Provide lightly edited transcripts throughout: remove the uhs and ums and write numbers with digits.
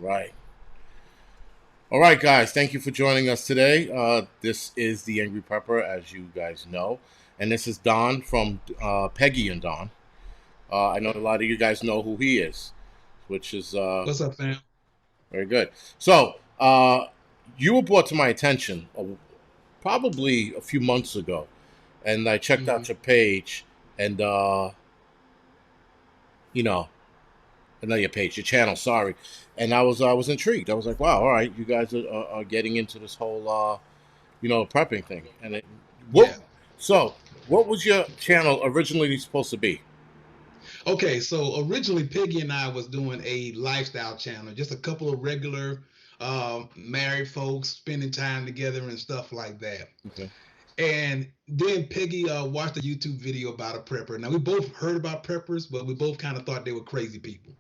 Right. All right, guys. Thank you for joining us today. This is the Angryprepper, as you guys know, and this is Don from Peggy and Don. I know a lot of you guys know who he is, which is What's up, fam? very good. So, you were brought to my attention probably a few months ago, and I checked Hmm. out your page, and you know, not your page, your channel. Sorry, and I was intrigued. I was like, wow, all right, you guys are getting into this whole prepping thing. And what? Yeah. So, what was your channel originally supposed to be? Okay, so originally Peggy and I was doing a lifestyle channel, just a couple of regular married folks spending time together and stuff like that. Okay. And then Peggy watched a YouTube video about a prepper. Now we both heard about preppers, but we both kind of thought they were crazy people.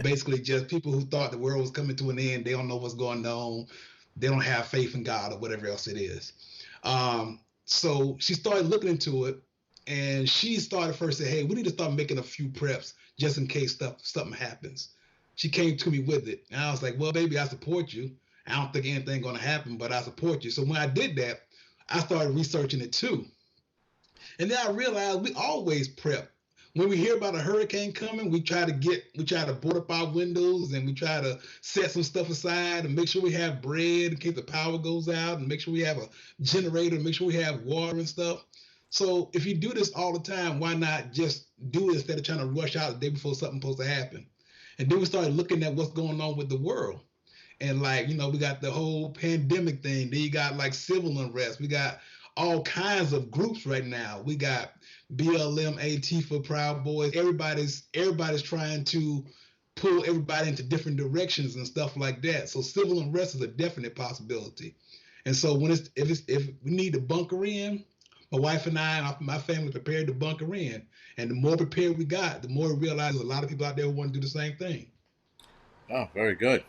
Basically, just people who thought the world was coming to an end. They don't know what's going on. They don't have faith in God or whatever else it is. So she started looking into it, and she started first saying, "Hey, we need to start making a few preps just in case something happens." She came to me with it, and I was like, "Well, baby, I support you. I don't think anything going to happen, but I support you." So when I did that, I started researching it too, and then I realized we always prep. When we hear about a hurricane coming, we try to board up our windows and we try to set some stuff aside and make sure we have bread in case the power goes out and make sure we have a generator and make sure we have water and stuff. So if you do this all the time, why not just do it instead of trying to rush out the day before something's supposed to happen? And then we started looking at what's going on with the world. And like, we got the whole pandemic thing. Then you got like civil unrest. We got all kinds of groups right now. We got BLM, for Proud Boys. Everybody's trying to pull everybody into different directions and stuff like that. So civil unrest is a definite possibility. And so if we need to bunker in, my wife and I and my family prepared to bunker in. And the more prepared we got, the more we realize there's a lot of people out there who want to do the same thing. Oh, very good.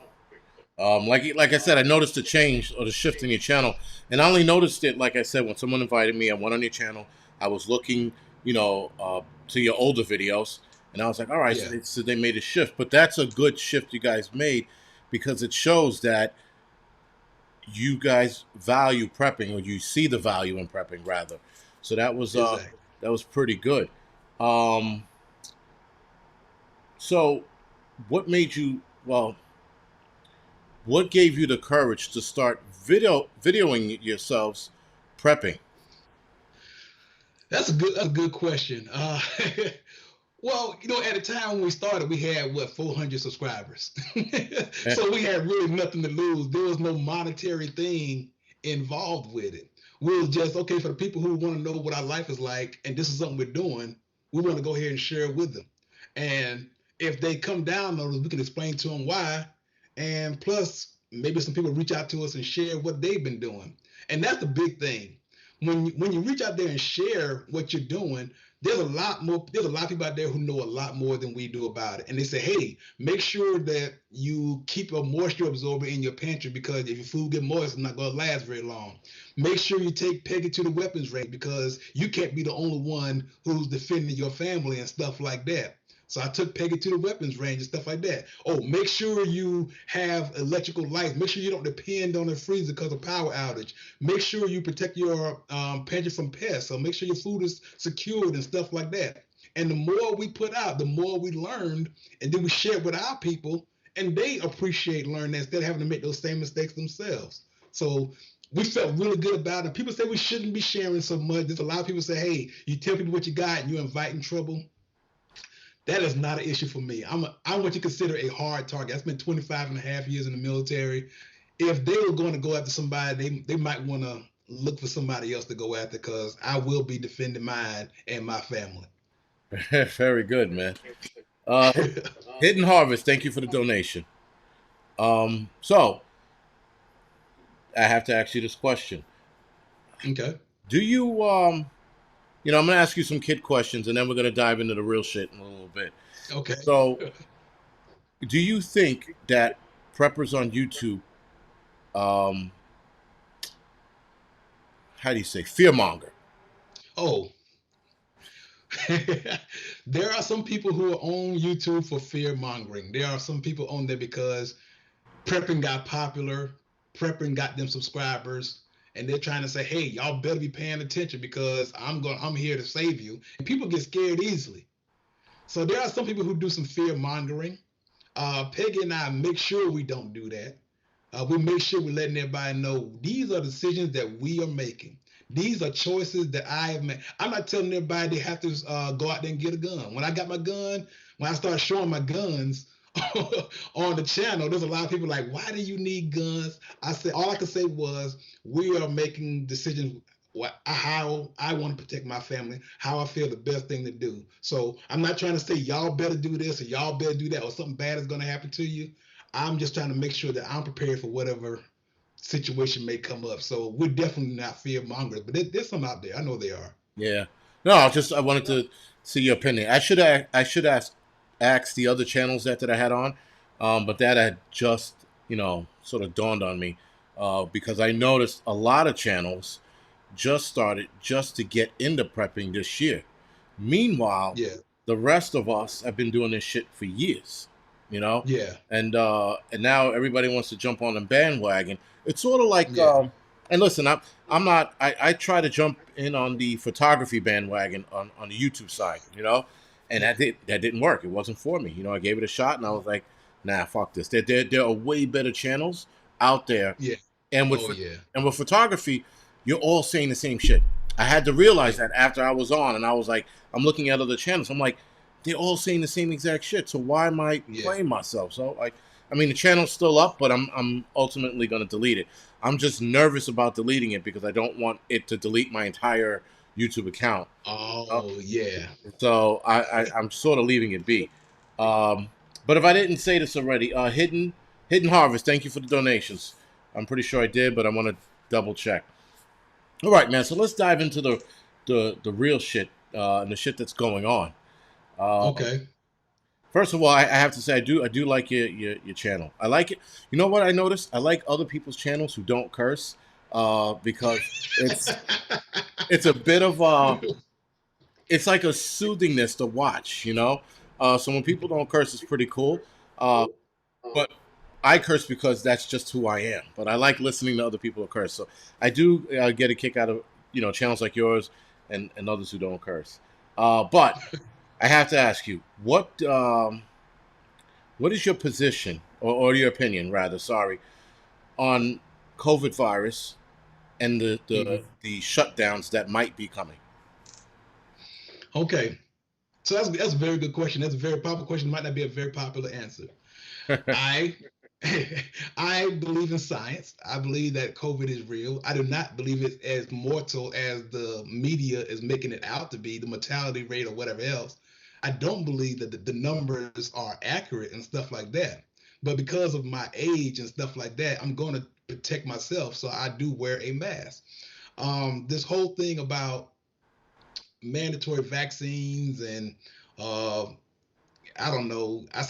Like I said, I noticed the change or the shift in your channel, and I only noticed it, like I said, when someone invited me. I went on your channel. I was looking, to your older videos, and I was like, all right, Yeah, so they made a shift, but that's a good shift you guys made because it shows that you guys value prepping, or you see the value in prepping rather. So exactly. that was pretty good. Um, so what made you well? What gave you the courage to start videoing yourselves prepping? That's a good question. Well, at the time when we started, we had what 400 subscribers, so we had really nothing to lose. There was no monetary thing involved with it. We was just okay for the people who want to know what our life is like, and this is something we're doing. We want to go ahead and share it with them, and if they come down on us, we can explain to them why, and plus maybe some people reach out to us and share what they've been doing, and that's the big thing. When you reach out there and share what you're doing, there's a lot of people out there who know a lot more than we do about it, and they say, hey, make sure that you keep a moisture absorber in your pantry because if your food get moist, it's not going to last very long. Make sure you take Peggy to the weapons range because you can't be the only one who's defending your family and stuff like that. So I took Peggy to the weapons range and stuff like that. Oh, make sure you have electrical lights. Make sure you don't depend on the freezer because of power outage. Make sure you protect your pantry from pests. So make sure your food is secured and stuff like that. And the more we put out, the more we learned, and then we share it with our people, and they appreciate learning that instead of having to make those same mistakes themselves. So we felt really good about it. People say we shouldn't be sharing so much. There's a lot of people say, hey, you tell people what you got and you're inviting trouble. That is not an issue for me. I'm what you consider a hard target. I spent 25 and a half years in the military. If they were going to go after somebody, they might want to look for somebody else to go after because I will be defending mine and my family. Very good, man. Uh, Hidden Harvest, thank you for the donation. So I have to ask you this question: Okay. Do you, I'm gonna ask you some kid questions, and then we're gonna dive into the real shit in a little bit. Okay. So, do you think that preppers on YouTube, um, how do you say, fearmonger? Oh, there are some people who are on YouTube for fear mongering. There are some people on there because Prepping got popular, prepping got them subscribers, and they're trying to say, hey, y'all better be paying attention because I'm here to save you. And people get scared easily. So there are some people who do some fear mongering. Peggy and I make sure we don't do that. We make sure we're letting everybody know these are decisions that we are making. These are choices that I have made. I'm not telling everybody they have to go out there and get a gun. When I got my gun, when I started showing my guns on the channel, there's a lot of people like, why do you need guns? I said, all I could say was, we are making decisions how I want to protect my family, how I feel the best thing to do. So I'm not trying to say y'all better do this or y'all better do that or something bad is going to happen to you. I'm just trying to make sure that I'm prepared for whatever situation may come up. So we're definitely not fear mongers, but there's some out there. I know they are. Yeah. No, I wanted to see your opinion. I should ask the other channels that I had on, but that had just sort of dawned on me because I noticed a lot of channels just started just to get into prepping this year. Meanwhile, Yeah, the rest of us have been doing this shit for years, you know, yeah, and now everybody wants to jump on the bandwagon. It's sort of like, yeah, and listen, I'm not. I try to jump in on the photography bandwagon on the YouTube side, and yeah, that didn't work. It wasn't for me. I gave it a shot, and I was like, nah, fuck this. There are way better channels out there, yeah. and Oh yeah, with photography, you're all saying the same shit. I had to realize yeah, that after I was on, and I was like, I'm looking at other channels. I'm like, they're all saying the same exact shit. So why am I yeah. playing myself? So like, I mean, the channel's still up, but I'm ultimately going to delete it. I'm just nervous about deleting it because I don't want it to delete my entire YouTube account. Oh yeah. So I'm sort of leaving it be. Um, but if I didn't say this already, Hidden Harvest, thank you for the donations. I'm pretty sure I did, but I want to double check. All right, man. So let's dive into the real shit and the shit that's going on. Uh, Okay. First of all, I have to say I do like your channel. I like it. You know what I noticed? I like other people's channels who don't curse because it's it's a bit of it's like a soothingness to watch. So when people don't curse, it's pretty cool. Uh, but I curse because that's just who I am. But I like listening to other people curse. So I do get a kick out of channels like yours and others who don't curse. But I have to ask you, what is your position or your opinion, rather? Sorry, on COVID virus and Mhm. the shutdowns that might be coming. Okay. So that's a very good question. That's a very popular question. It might not be a very popular answer. I I believe in science. I believe that COVID is real. I do not believe it's as mortal as the media is making it out to be, the mortality rate or whatever else. I don't believe that the numbers are accurate and stuff like that. But because of my age and stuff like that, I'm going to protect myself. So I do wear a mask. This whole thing about mandatory vaccines and uh, I don't know. I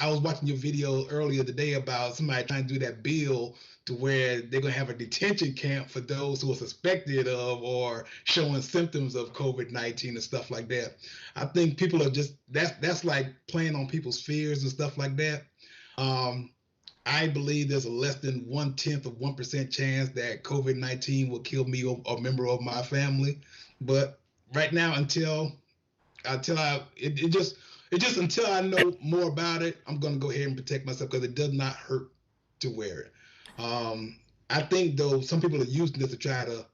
was watching your video earlier today about somebody trying to do that bill to where they're gonna have a detention camp for those who are suspected of or showing symptoms of COVID-19 and stuff like that. I think people are just that's like playing on people's fears and stuff like that. Um, I believe there's a less than 1/10 of 1% chance that COVID-19 will kill me or a member of my family. But right now, until it just until I know more about it, I'm gonna go ahead and protect myself because it does not hurt to wear it. I think though some people are using this to try to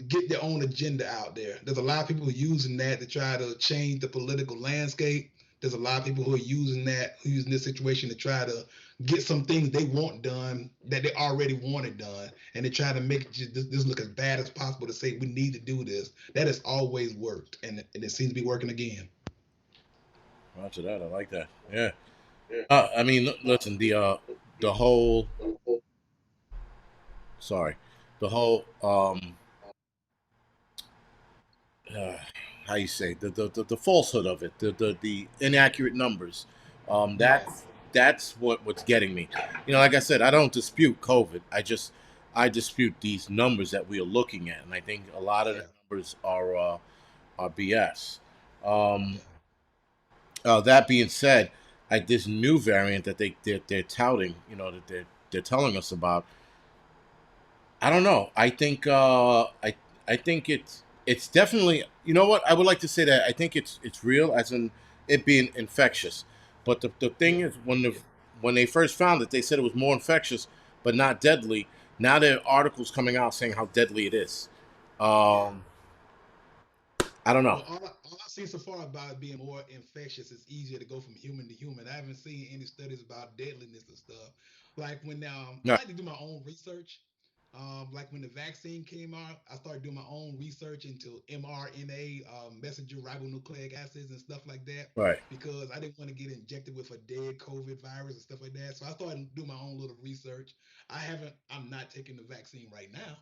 get their own agenda out there. There's a lot of people using that to try to change the political landscape. There's a lot of people who are using this situation to try to get some things they want done that they already wanted done, and they try to make this look as bad as possible to say we need to do this. That has always worked, and it seems to be working again. Roger that. I like that. Yeah. I mean, listen, the whole sorry, the whole uh, how you say the falsehood of it, the inaccurate numbers. Yeah, That's what's getting me. Like I said, I don't dispute COVID. I dispute these numbers that we are looking at, and I think a lot of the yeah, numbers are BS. Um, yeah, that being said, at this new variant that they're touting, that they're telling us about. I don't know. I think it's definitely, you know what, I would like to say that I think it's real, as in it being infectious. But the thing Yeah, is, yeah, when they first found it, they said it was more infectious but not deadly. Now there are articles coming out saying how deadly it is. yeah. Um, I don't know. Well, all I've seen so far about it being more infectious, it's easier to go from human to human. I haven't seen any studies about deadliness and stuff. Like when I No, like to do my own research. Like when the vaccine came out, I started doing my own research into mRNA, messenger ribonucleic acids, and stuff like that, right. because I didn't want to get injected with a dead COVID virus and stuff like that. So I started doing my own little research. I'm not taking the vaccine right now.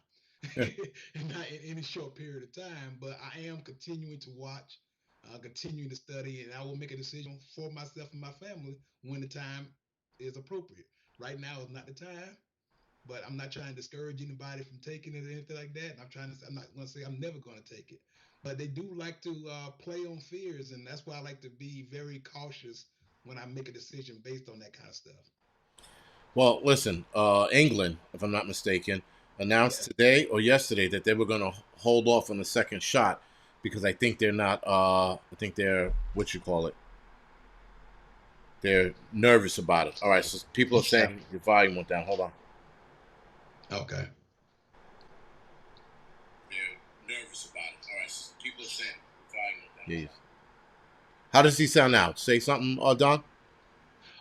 Yeah. And not in any short period of time, but I am continuing to watch, continuing to study, and I will make a decision for myself and my family when the time is appropriate. Right now is not the time, but I'm not trying to discourage anybody from taking it or anything like that. And I'm not going to say I'm never going to take it, but they do like to play on fears, and that's why I like to be very cautious when I make a decision based on that kind of stuff. Well, listen, England, if I'm not mistaken, announced Yeah. today or yesterday that they were going to hold off on the second shot because I think they're not. I think they're what you call it. They're nervous about it. All right, so people are Yeah. saying your volume went down. Hold on. Okay. They're nervous about it. All right, so people are saying your volume went down. Yeah. How does he sound now? Say something, Don.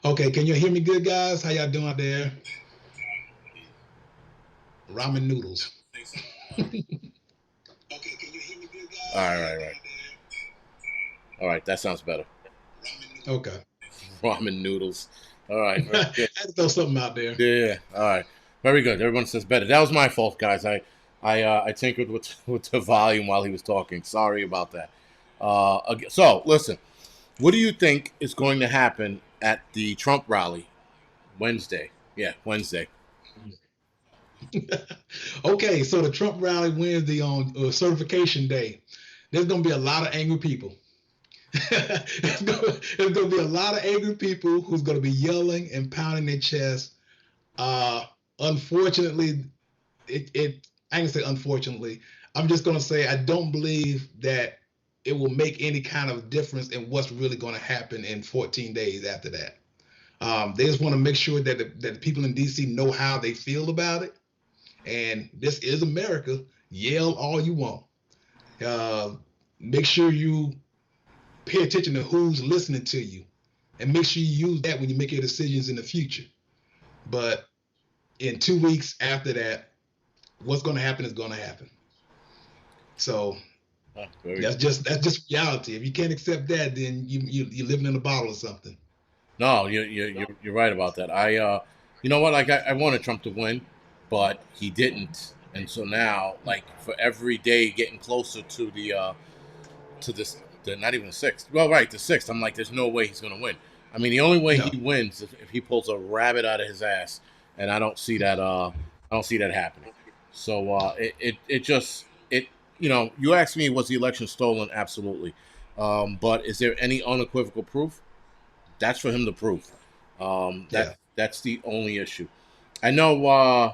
Okay. Can you hear me good, guys? How y'all doing out there? Ramen noodles. Okay, can you hear me good, All guys? right, How y'all right, right. doing there? All right, that sounds better. Okay. Ramen noodles. All right, I very good. had to throw something out there. Yeah. All right. Very good. Everyone says better. That was my fault, guys. I tinkered with with the volume while he was talking. Sorry about that. So listen. What do you think is going to happen at the Trump rally Wednesday? Yeah, Wednesday. Okay, so the Trump rally Wednesday on certification day. There's going to be a lot of angry people. There's going to be a lot of angry people who's going to be yelling and pounding their chest. Uh, Unfortunately, I can say unfortunately. I'm just going to say I don't believe that it will make any kind of difference in what's really going to happen in 14 days after that. They just want to make sure that the people in DC know how they feel about it. And this is America. Yell all you want. Uh, Make sure you pay attention to who's listening to you, and make sure you use that when you make your decisions in the future. But in 2 weeks after that, what's going to happen is going to happen. So Oh, very that's good. just reality. If you can't accept that, then you're living in a bottle or something. No, you're right about that. You know what? Like I wanted Trump to win, but he didn't, and so now, like for every day getting closer to this, the not even the sixth. Well, right, the sixth. I'm like, there's no way he's gonna win. I mean, the only way No, he wins is if he pulls a rabbit out of his ass, and I don't see that. I don't see that happening. So it just it. You asked me, was the election stolen? Absolutely. But is there any unequivocal proof? That's for him to prove. yeah, That's the only issue. I know.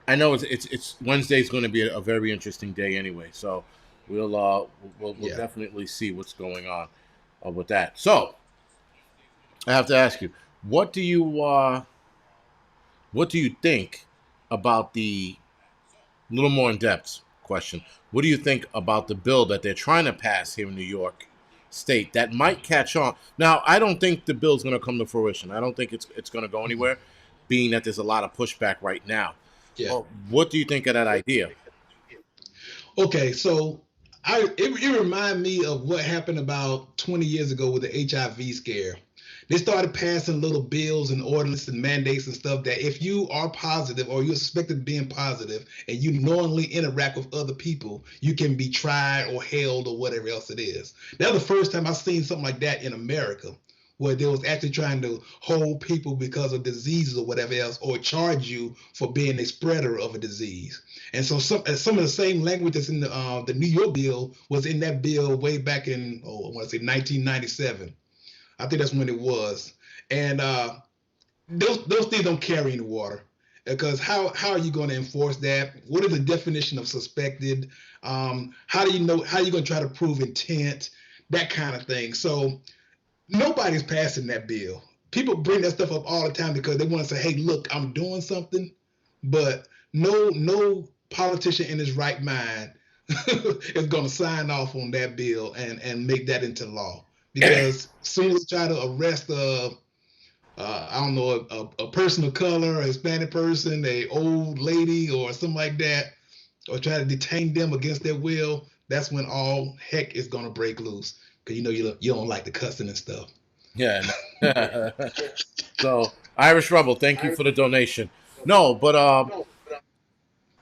I know it's Wednesday's going to be a very interesting day anyway. So we'll yeah. definitely see what's going on with that. So I have to ask you, what do you what do you think about the little more in depth question? What do you think about the bill that they're trying to pass here in New York State that might catch on? Now, I don't think the bill's going to come to fruition. I don't think it's going to go Mhm. anywhere, being that there's a lot of pushback right now. Yeah. Well, what do you think of that idea? Okay, so it reminded me of what happened about 20 years ago with the HIV scare. They started passing little bills and ordinances and mandates and stuff that if you are positive or you're suspected of being positive and you knowingly interact with other people, you can be tried or held or whatever else it is. That was the first time I've seen something like that in America, where they was actually trying to hold people because of diseases or whatever else, or charge you for being a spreader of a disease. And so some of the same language that's in the New York bill was in that bill way back in, I want to say 1997. I think that's when it was. And those things don't carry any water because how are you going to enforce that? What is the definition of suspected? How do you know? How are you going to try to prove intent? That kind of thing. So nobody's passing that bill. People bring that stuff up all the time because they want to say, "Hey, look, I'm doing something," but no politician in his right mind is going to sign off on that bill and make that into law because soon as they try to arrest I don't know, a person of color, a Hispanic person, a old lady, or something like that, or try to detain them against their will, that's when all heck is gonna break loose. Cause you don't like the cussing and stuff. Yeah. So Irish Rebel, thank you for the donation. No, but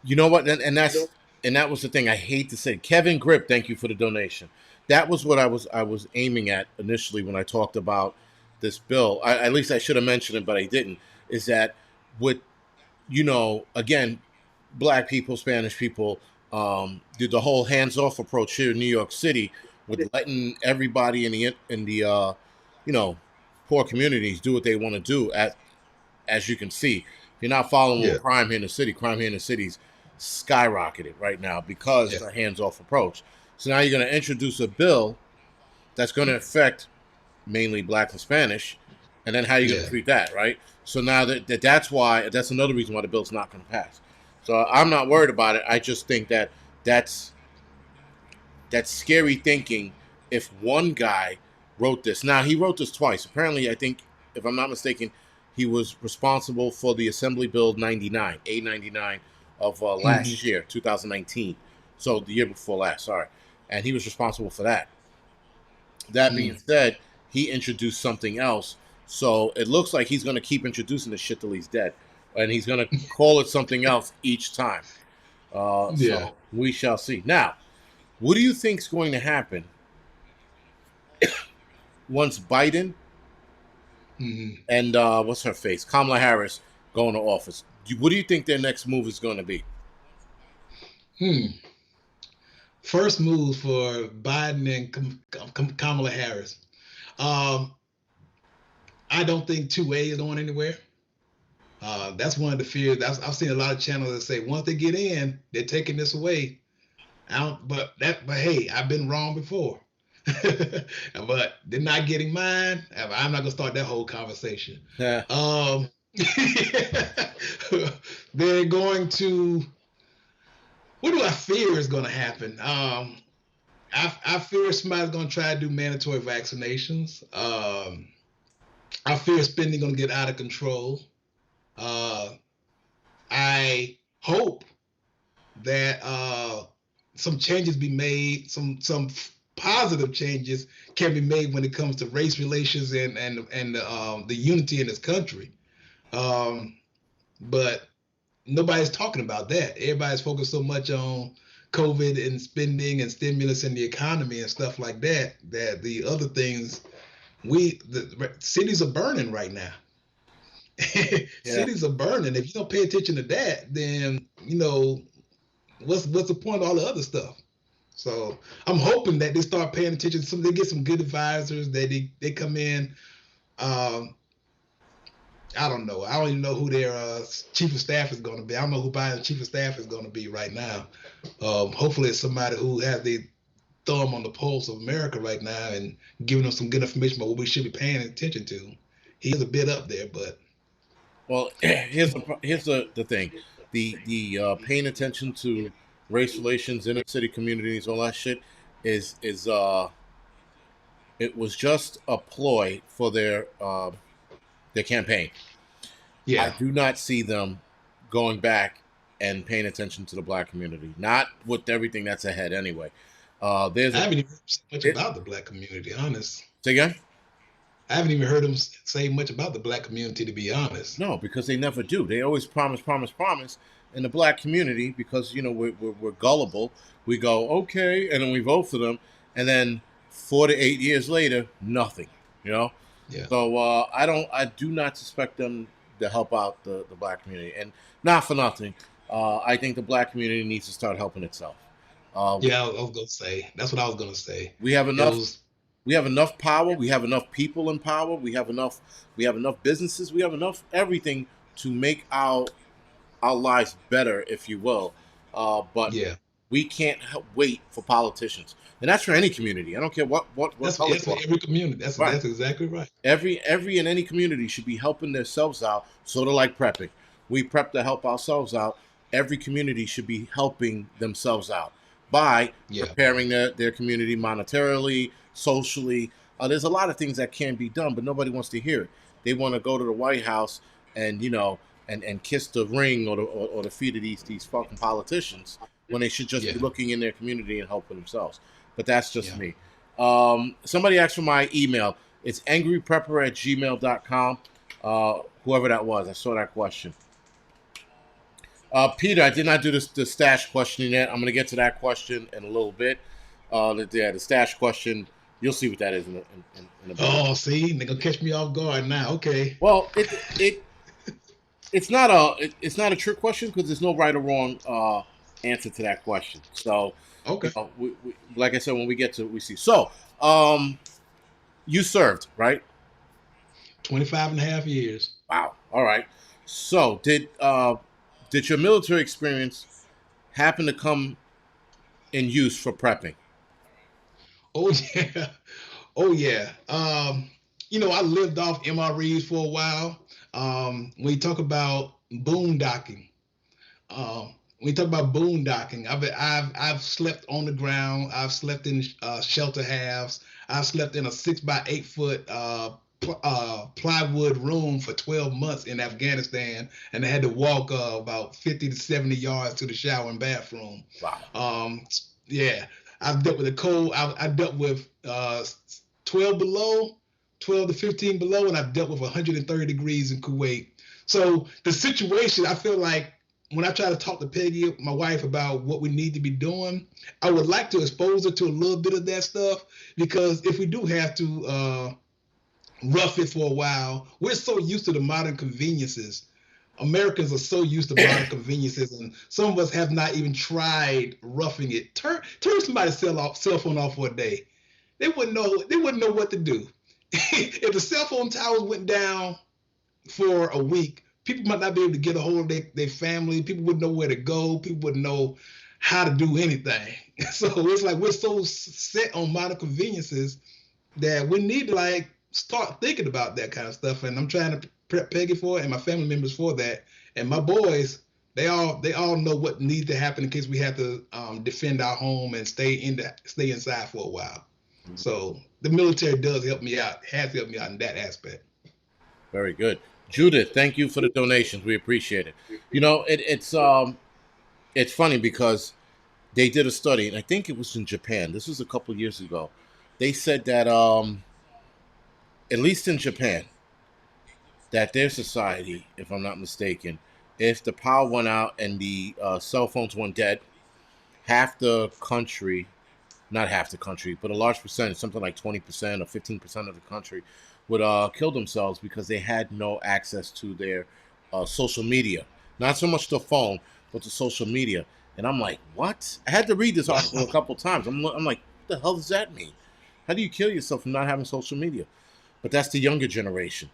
you know what? And that was the thing. I hate to say, Kevin Grip, thank you for the donation. That was what I was aiming at initially when I talked about this bill. At least I should have mentioned it, but I didn't. Is that with again, black people, Spanish people, did the whole hands off approach here in New York City with letting everybody in the you know poor communities do what they want to do. As you can see, if you're not following Yeah, crime here in the city, crime here in the city's skyrocketed right now because yeah, of the hands off approach. So now you're going to introduce a bill that's going to affect mainly black and Spanish, and then how are you going to yeah. treat that, right? So now that's another reason why the bill's not going to pass. So I'm not worried about it. I just think that's that's scary thinking. If one guy wrote this, now he wrote this twice. Apparently, I think if I'm not mistaken, he was responsible for the Assembly Bill 99, A99 of Hmm. last year, 2019. So the year before last, sorry, and he was responsible for that. That being Hmm. said, he introduced something else. So it looks like he's going to keep introducing this shit till he's dead. And he's going to call it something else each time. Yeah. So we shall see. Now, what do you think's going to happen once Biden Hmm. and what's her face, Kamala Harris, go into office? What do you think their next move is going to be? Hmm. First move for Biden and Kamala Harris. Um, I don't think 2A is going anywhere. That's one of the fears. I've seen a lot of channels that say once they get in, they're taking this away. I don't, but hey, I've been wrong before. But they're not getting mine. I'm not gonna start that whole conversation. Yeah, Um, they're going to. What do I fear is going to happen? I fear somebody's going to try to do mandatory vaccinations. I fear spending going to get out of control. Uh, I hope that some changes be made, some positive changes can be made when it comes to race relations and the unity in this country. Um, but nobody's talking about that. Everybody's focused so much on COVID and spending and stimulus and the economy and stuff like that that the other things the cities are burning right now. yeah. Cities are burning. If you don't pay attention to that, then what's the point of all the other stuff? So I'm hoping that they start paying attention. They get some good advisors. That they come in. Um, I don't know. I don't even know who their chief of staff is going to be. I don't know who Biden's chief of staff is going to be right now. Hopefully, it's somebody who has their thumb on the pulse of America right now and giving them some good information about what we should be paying attention to. He is a bit up there, but Well, here's the thing, the paying attention to race relations, inner city communities, all that shit is it was just a ploy for their campaign. I yeah, do not see them going back and paying attention to the black community. Not with everything that's ahead anyway. There's I a haven't even heard so much it, about the black community. Honest, say again. I haven't even heard him say much about the black community. To be honest, No, because they never do. They always promise, promise, promise. In the black community, because we're gullible, we go okay, and then we vote for them, and then 4 to 8 years later, nothing. You know. yeah, So I do not suspect them to help out the black community, and not for nothing. I think the black community needs to start helping itself. Uh, yeah. I was gonna say that's what I was gonna say. we have It enough was. We have enough power. We have enough people in power. We have enough businesses. We have enough everything to make our lives better, if you will. But Yeah, we can't wait for politicians, and that's for any community. I don't care what color that's you for are. every community. Right. That's exactly right. Every and any community should be helping themselves out, sort of like prepping. We prep to help ourselves out. Every community should be helping themselves out by Yeah, preparing their community monetarily, socially. There's a lot of things that can be done, but nobody wants to hear it. They want to go to the White House and and kiss the ring or the feet of these fucking politicians when they should just yeah, be looking in their community and helping themselves. But that's just yeah. me. Somebody asked for my email. It's angryprepper@gmail.com. Whoever that was, I saw that question. Peter, I did not do the stash question yet. I'm going to get to that question in a little bit. The stash question, you'll see what that is in a bit. Oh, see, they gonna catch me off guard now. Okay, Well, it's not a trick question because there's no right or wrong answer to that question. So, okay. like I said, when we get to it, we see. So, um, you served, right? 25 and a half years. Wow. All right. So did your military experience happen to come in use for prepping? Oh yeah. Oh yeah. I lived off MREs for a while. When you talk about boondocking, when you talk about boondocking, I've slept on the ground. I've slept in shelter halves. I've slept in a 6 by 8 foot plywood room for 12 months in Afghanistan, and I had to walk about 50 to 70 yards to the shower and bathroom. Wow. Um, yeah, I've dealt with the cold. I dealt with 12 below, 12 to 15 below, and I've dealt with 130 degrees in Kuwait. So the situation, I feel like when I try to talk to Peggy, my wife, about what we need to be doing, I would like to expose her to a little bit of that stuff, because if we do have to rough it for a while, we're so used to the modern conveniences. Americans are so used to modern conveniences, and some of us have not even tried roughing it. Turn somebody's cell phone off for a day. They wouldn't know what to do. If the cell phone towers went down for a week, people might not be able to get a hold of their family. People wouldn't know where to go. People wouldn't know how to do anything. So it's like we're so set on modern conveniences that we need to like start thinking about that kind of stuff. And I'm trying to prep Peggy for it and my family members for that. And my boys, they all know what needs to happen in case we have to defend our home and stay inside for a while. So the military does help me out, has helped me out in that aspect. Very good. Judith, thank you for the donations. We appreciate it. It's funny because they did a study, and I think it was in Japan. This was a couple years ago. They said that at least in Japan, that their society, if I'm not mistaken, if the power went out and the cell phones went dead, half the country, not half the country, but a large percentage, something like 20% or 15% of the country, would kill themselves because they had no access to their social media. Not so much the phone, but the social media. And I'm like, what? I had to read this article a Wow. couple times. I'm like, what the hell does that mean? How do you kill yourself from not having social media? But that's the younger generation.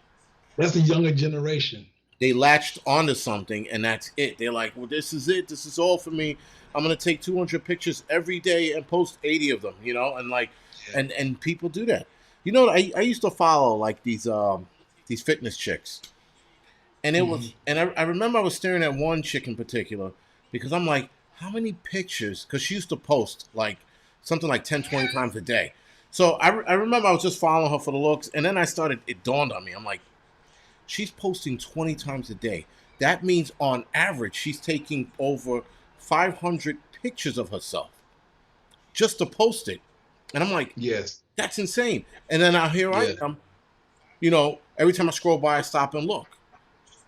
That's the younger generation. They latched onto something and that's it. They're like, well, this is it. This is all for me. I'm gonna take 200 pictures every day and post 80 of them. And like, Yeah. and people do that. I used to follow like these fitness chicks, and Hmm. I remember I was staring at one chick in particular because I'm like, how many pictures? Because she used to post like something like 10, 20 times a day. So I remember I was just following her for the looks, and then it dawned on me. I'm like, she's posting 20 times a day. That means on average, she's taking over 500 pictures of herself just to post it. And I'm like, Yes. that's insane. And then here I Yeah. am, every time I scroll by, I stop and look.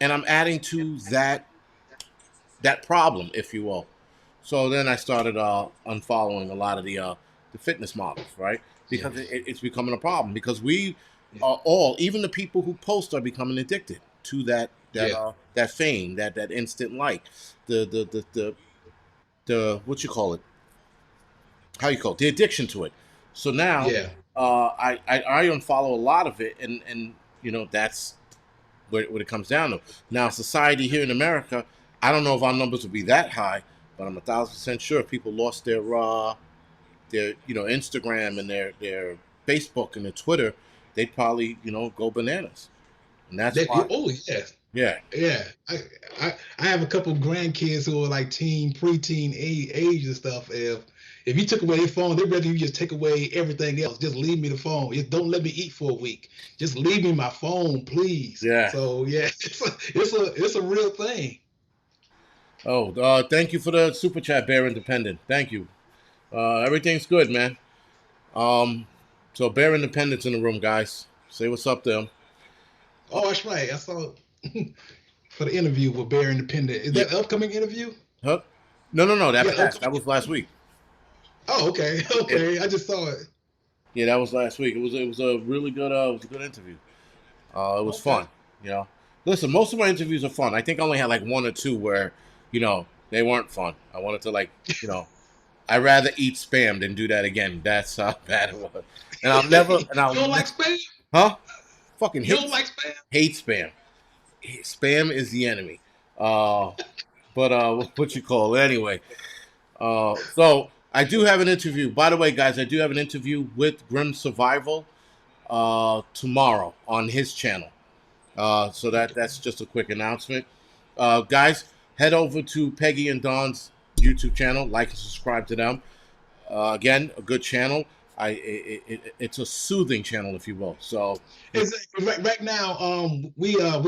And I'm adding to that problem, if you will. So then I started unfollowing a lot of the fitness models, right? Yeah. Because it's becoming a problem. Because we Yeah. are all, even the people who post, are becoming addicted to Yeah. that fame, that instant like, the what you call it, how you call it, the addiction to it. So now Yeah. I unfollow a lot of it, and that's what it comes down to. Now, society here in America, I don't know if our numbers would be that high, but I'm 1,000% sure if people lost their Instagram and their Facebook and their Twitter, they'd probably go bananas, and that's That why. oh yeah. Yeah, Yeah, I have a couple grandkids who are like preteen age and stuff. If you took away their phone, they'd rather you just take away everything else. Just leave me the phone. Just don't let me eat for a week. Just leave me my phone, please. yeah. So yeah, it's a real thing. Oh, thank you for the super chat, Bear Independent. Thank you. Everything's good, man. Um, so Bear Independent's in the room, guys. Say what's up to him. Oh, that's right. I saw for the interview with Bear Independent. Is Yeah. that upcoming interview? Huh? No, no, no. That Yeah, passed. That upcoming. was last week. Oh, okay, Yeah, okay. I just saw it. yeah, that was last week. It was a really good it was a good interview. It was Okay. fun. You know, listen, most of my interviews are fun. I think I only had like one or two where they weren't fun. I wanted to I'd rather eat spam than do that again. That's how bad it was. And I'll never and You don't like spam? huh? Fucking You don't like spam? hate spam. Spam is the enemy. Uh, but what you call it anyway? So I do have an interview. By the way, guys, I do have an interview with Grim Survival tomorrow on his channel. So that's just a quick announcement. Guys, head over to Peggy and Don's YouTube channel, like and subscribe to them. Again, a good channel. It's a soothing channel, if you will. So Exactly. Right now, we got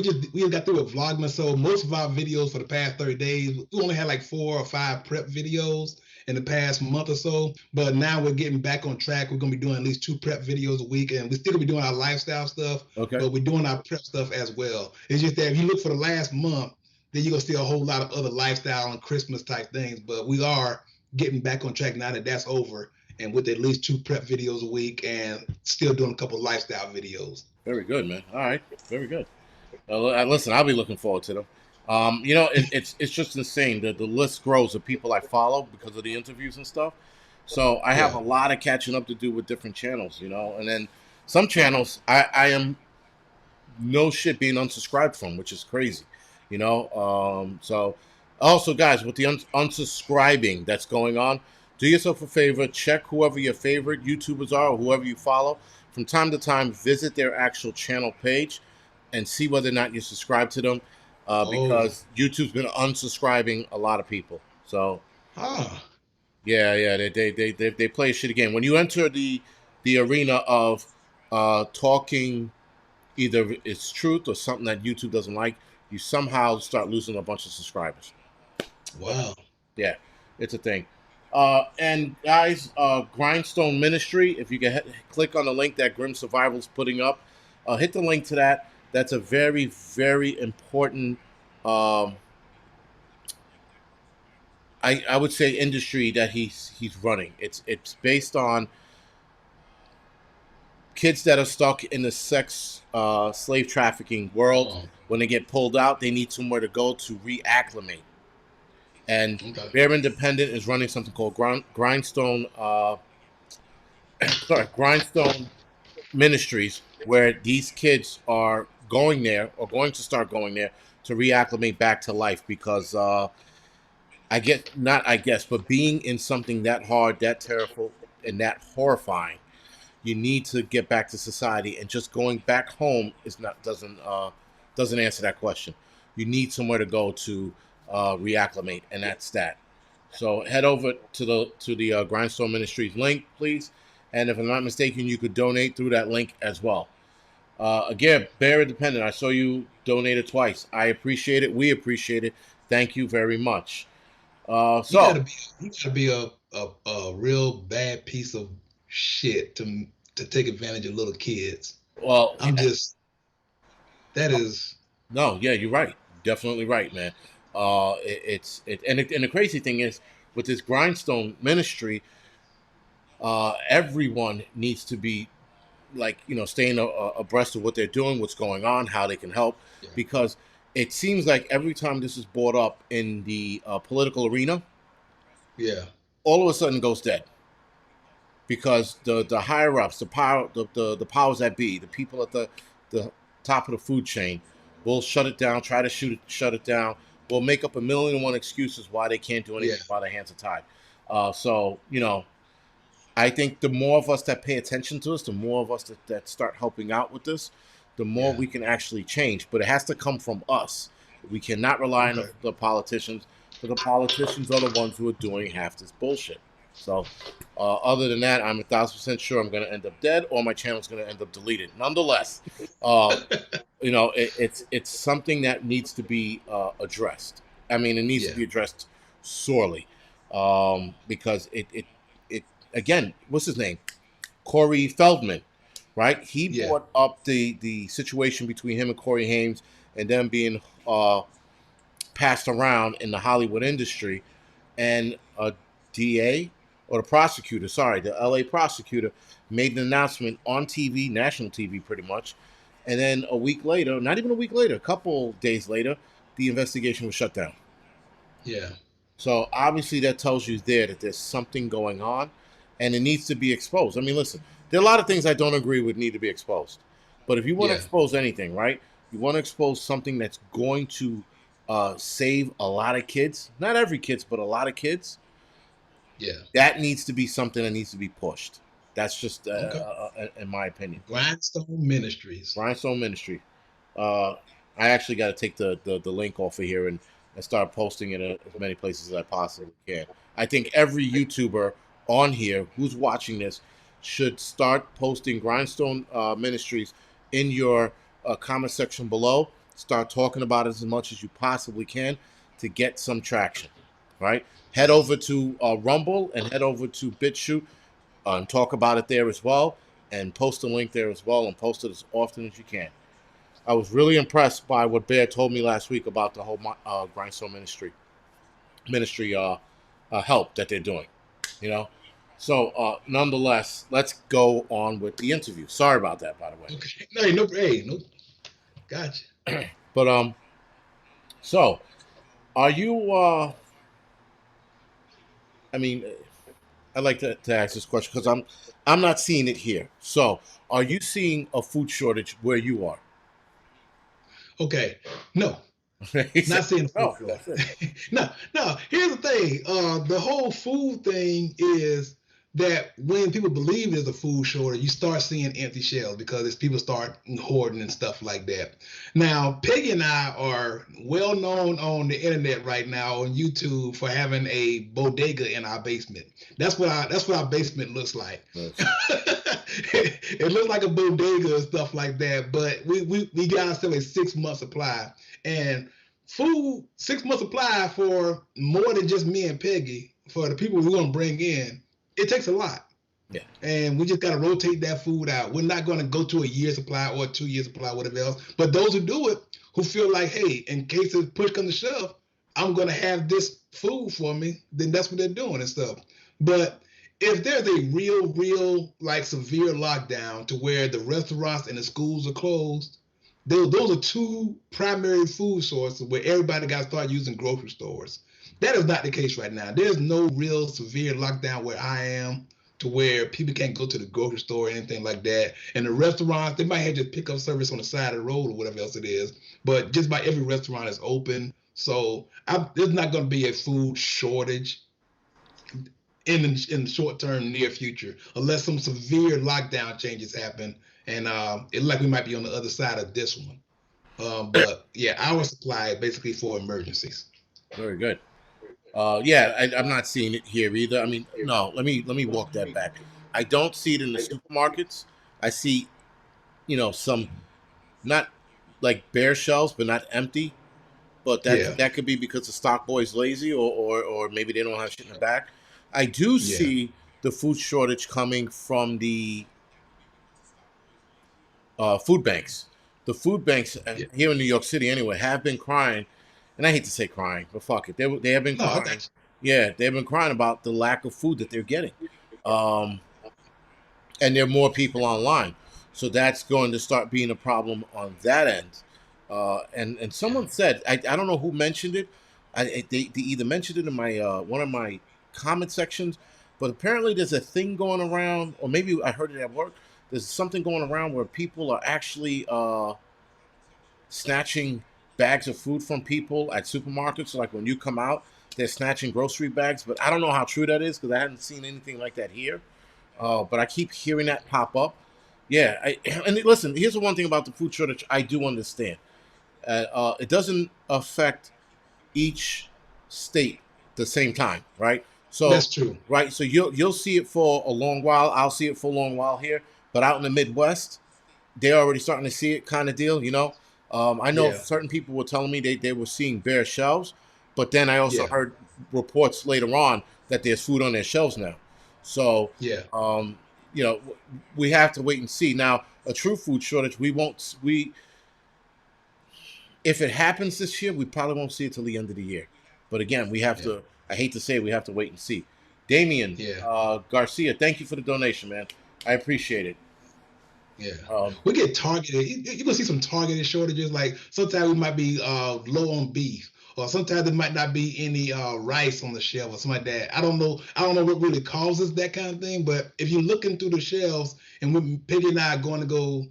through with Vlogmas, so most of our videos for the past 30 days, we only had like 4 or 5 prep videos in the past month or so. But now we're getting back on track. We're gonna be doing at least 2 prep videos a week, and we're still gonna be doing our lifestyle stuff, okay, but we're doing our prep stuff as well. It's just that if you look for the last month, then you're gonna see a whole lot of other lifestyle and Christmas type things. But we are getting back on track now that that's over, and with at least 2 prep videos a week, and still doing a couple lifestyle videos. very good, man. All right, very good. Listen, I'll be looking forward to them. It's just insane that the list grows of people I follow because of the interviews and stuff. So I have Yeah. a lot of catching up to do with different channels, and then some channels I am no shit being unsubscribed from, which is crazy, So also, guys, with the unsubscribing that's going on, do yourself a favor, check whoever your favorite YouTubers are or whoever you follow. From time to time, visit their actual channel page and see whether or not you're subscribed to them, Oh. because YouTube's been unsubscribing a lot of people. So Ah. yeah, yeah, they play a shitty game. When you enter the arena of talking either it's truth or something that YouTube doesn't like, you somehow start losing a bunch of subscribers. But Wow. yeah, it's a thing. And guys, Grindstone Ministry, if you can click on the link that Grim Survival's putting up, hit the link to that. That's a very, very important, um, I would say, industry that he's running. It's based on kids that are stuck in the sex slave trafficking world. Oh. When they get pulled out, they need somewhere to go to reacclimate. And Okay. Bear Independent is running something called Grindstone. Sorry, Grindstone Ministries, where these kids are going there or going to start going there to reacclimate back to life because I get not I guess, but being in something that hard, that terrible, and that horrifying, you need to get back to society, and just going back home is not doesn't answer that question. You need somewhere to go to reacclimate, and that's that. So head over to the Grindstone Ministries link, please, and if I'm not mistaken, you could donate through that link as well. Again, Bear Independent, I saw you donated twice. I appreciate it. We appreciate it. Thank you very much. You So, gotta be you gotta be a real bad piece of shit to take advantage of little kids. well, I'm just that is no, yeah, you're right. Definitely right, man. And the crazy thing is, with this Grindstone Ministry, everyone needs to be staying abreast of what they're doing, what's going on, how they can help, yeah. because it seems like every time this is brought up in the political arena, Yeah. all of a sudden it goes dead because the higher ups, the powers that be, the people at the top of the food chain, will shut it down, try to shut it down. Will make up a million and one excuses why they can't do Yeah. anything while their hands are tied. So I think the more of us that pay attention to us, the more of us that start helping out with this, the more Yeah. we can actually change. But it has to come from us. We cannot rely on Okay. the politicians, because the politicians are the ones who are doing half this bullshit. So, other than that, I'm 1,000% sure I'm going to end up dead, or my channel's going to end up deleted. Nonetheless, uh, it's something that needs to be addressed. I mean, it needs to Yeah. be addressed sorely, because it again, what's his name? Corey Feldman, right? He Yeah. brought up the situation between him and Corey Haim, and them being passed around in the Hollywood industry, and a DA or the prosecutor, sorry, the LA prosecutor made an announcement on TV, national TV, pretty much, and then a week later, not even a week later, a couple days later, the investigation was shut down. Yeah. So obviously that tells you there that there's something going on, and it needs to be exposed. I mean, listen, there are a lot of things I don't agree with need to be exposed, but if you want to Yeah. expose anything, right? You want to expose something that's going to save a lot of kids, not every kids, but a lot of kids. Yeah. That needs to be something that needs to be pushed. That's just Okay. in my opinion. Grindstone Ministries. Rhinestone Ministry. Uh, I actually got to take the link off of here and start posting it in as many places as I possibly can. I think every YouTuber on here who's watching this should start posting Grindstone Ministries in your comment section below. Start talking about it as much as you possibly can to get some traction. Right? Head Yeah. over to Rumble and head over to BitChute and talk about it there as well, and post a link there as well, and post it as often as you can. I was really impressed by what Bear told me last week about the whole Grindstone ministry help that they're doing. You know, so nonetheless, let's go on with the interview. Sorry about that, by the way. Okay. No, no, hey, no, gotcha. But so are you? I mean, I'd like to ask this question because I'm not seeing it here. So, are you seeing a food shortage where you are? Okay. No, He said, not seeing food no, that's it. shortage. No, no. Here's the thing. The whole food thing is that when people believe there's a food shortage, you start seeing empty shelves because as people start hoarding and stuff like that. Now, Peggy and I are well known on the internet right now on YouTube for having a bodega in our basement. That's what our basement looks like. Yes. It looks like a bodega and stuff like that, but we got ourselves a 6 month supply. And food, 6 months supply for more than just me and Peggy, for the people we're gonna bring in, it takes a lot. Yeah. And we just gotta rotate that food out. We're not gonna go to a year supply or a 2 year supply, whatever else. But those who do it, who feel like, hey, in case the push comes to shove, I'm gonna have this food for me, then that's what they're doing and stuff. But if there's a real, like severe lockdown to where the restaurants and the schools are closed, those are two primary food sources where everybody got to start using grocery stores. That is not the case right now. There's no real severe lockdown where I am to where people can't go to the grocery store or anything like that. And the restaurants, they might have just pick up service on the side of the road or whatever else it is. But just about every restaurant is open. So there's not going to be a food shortage in the short term, near future, unless some severe lockdown changes happen. And it like we might be on the other side of this one. But yeah, our supply is basically for emergencies. Very good. Yeah, I'm not seeing it here either. I mean, no. Let me walk that back. I don't see it in the supermarkets. I see, some not like bare shelves, but not empty. But Yeah, that could be because the stock boy's lazy, or maybe they don't have shit in the back. I do yeah, see the food shortage coming from the food banks. The food banks yeah. here in New York City, anyway, have been crying, and I hate to say crying, but fuck it, they have been No, I crying. got Yeah, they've been crying about the lack of food that they're getting, um, and there are more people online, so that's going to start being a problem on that end. And you. someone said, I don't know who mentioned it. They either mentioned it in my one of my comment sections, but apparently there's a thing going around, or maybe I heard it at work. There's something going around where people are actually snatching bags of food from people at supermarkets. So like when you come out, they're snatching grocery bags. But I don't know how true that is because I haven't seen anything like that here. But I keep hearing that pop up. Yeah, and listen, here's the one thing about the food shortage I do understand. It doesn't affect each state the same time, right? So, That's true. right, so you'll see it for a long while. I'll see it for a long while here. But out in the Midwest, they're already starting to see it, kind of deal. I know Yeah. certain people were telling me they were seeing bare shelves, but then I also Yeah. heard reports later on that there's food on their shelves now. So, Yeah. um, we have to wait and see. Now, a true food shortage, we won't. We if it happens this year, we probably won't see it till the end of the year. But again, we have Yeah. to. I hate to say it, we have to wait and see. Damien Yeah. Garcia, thank you for the donation, man. I appreciate it. Yeah, Um, we get targeted. You gonna see some targeted shortages. Like sometimes we might be low on beef, or sometimes there might not be any rice on the shelf or something like that. I don't know. I don't know what really causes that kind of thing. But if you're looking through the shelves, and when Peggy and I are going to go,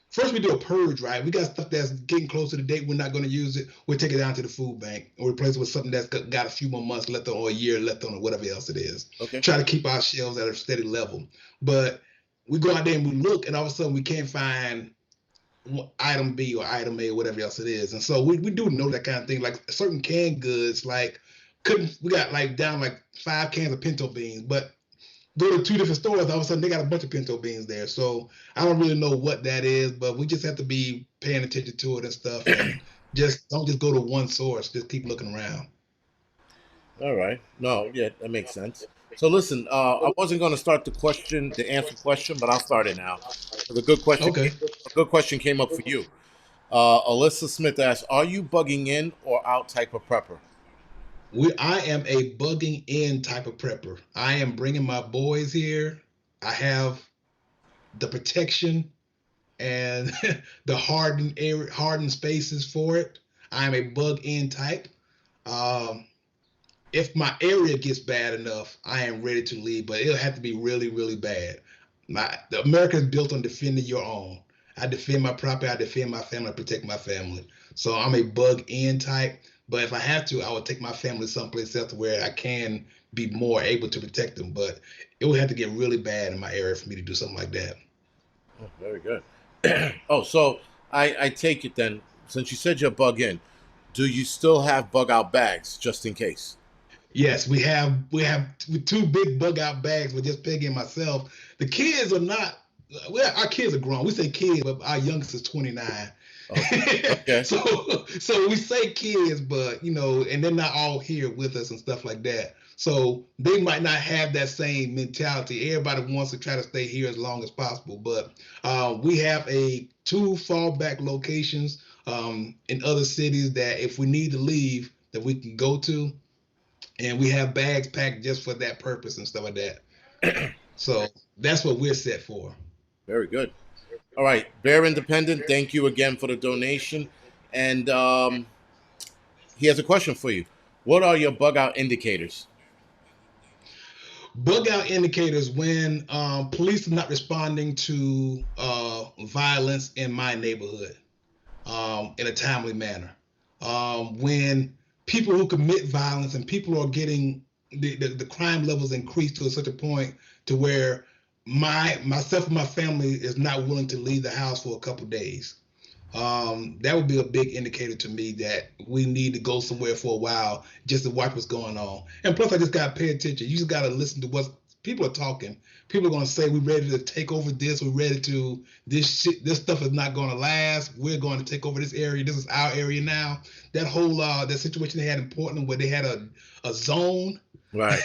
first we do a purge, right? We got stuff that's getting close to the date. We're not going to use it. We'll take it down to the food bank or replace it with something that's got a few more months left on, or a year left on, or whatever else it is. okay. Try to keep our shelves at a steady level, but we go out there and we look, and all of a sudden we can't find item B or item A or whatever else it is. And so we do know that kind of thing. Like certain canned goods, like couldn't we got like down like 5 cans of pinto beans, but go to 2 different stores, all of a sudden they got a bunch of pinto beans there. So I don't really know what that is, but we just have to be paying attention to it and stuff, and just don't just go to one source. Just keep looking around. All right. No, yeah, that makes sense. So listen, I wasn't going to start the answer question, but I'll start it now. The Okay. good question came up for you. Alyssa Smith asked, "Are you bugging in or out type of prepper?" I am a bugging in type of prepper. I am bringing my boys here. I have the protection and the hardened spaces for it. I am a bug in type. Um, if my area gets bad enough, I am ready to leave, but it'll have to be really, really bad. The America is built on defending your own. I defend my property, I defend my family, I protect my family. So I'm a bug in type. But if I have to, I would take my family someplace else where I can be more able to protect them. But it would have to get really bad in my area for me to do something like that. Oh, very good. Oh, so I take it then, since you said you're bug in, do you still have bug out bags just in case? Yes, we have 2 big bug out bags with just Peggy and myself. The kids are not. Well, our kids are grown. We say kids, but our youngest is 29. Okay. Okay. So we say kids, but and they're not all here with us and stuff like that. So they might not have that same mentality. Everybody wants to try to stay here as long as possible, but we have 2 fallback locations in other cities that if we need to leave, that we can go to, and we have bags packed just for that purpose and stuff like that. So that's what we're set for. Very good. All right, Bear Independent, thank you again for the donation. And he has a question for you. What are your bug out indicators? Bug out indicators when police are not responding to violence in my neighborhood in a timely manner. When people who commit violence and people are getting the crime levels increased to such a point to where myself and my family is not willing to leave the house for a couple days. That would be a big indicator to me that we need to go somewhere for a while just to watch what's going on. And plus, I just got to pay attention. You just got to listen to what people are talking. People are going to say, we're ready to take over this. We're ready to, this stuff is not going to last. We're going to take over this area. This is our area now. That whole, that situation they had in Portland where they had a zone Right.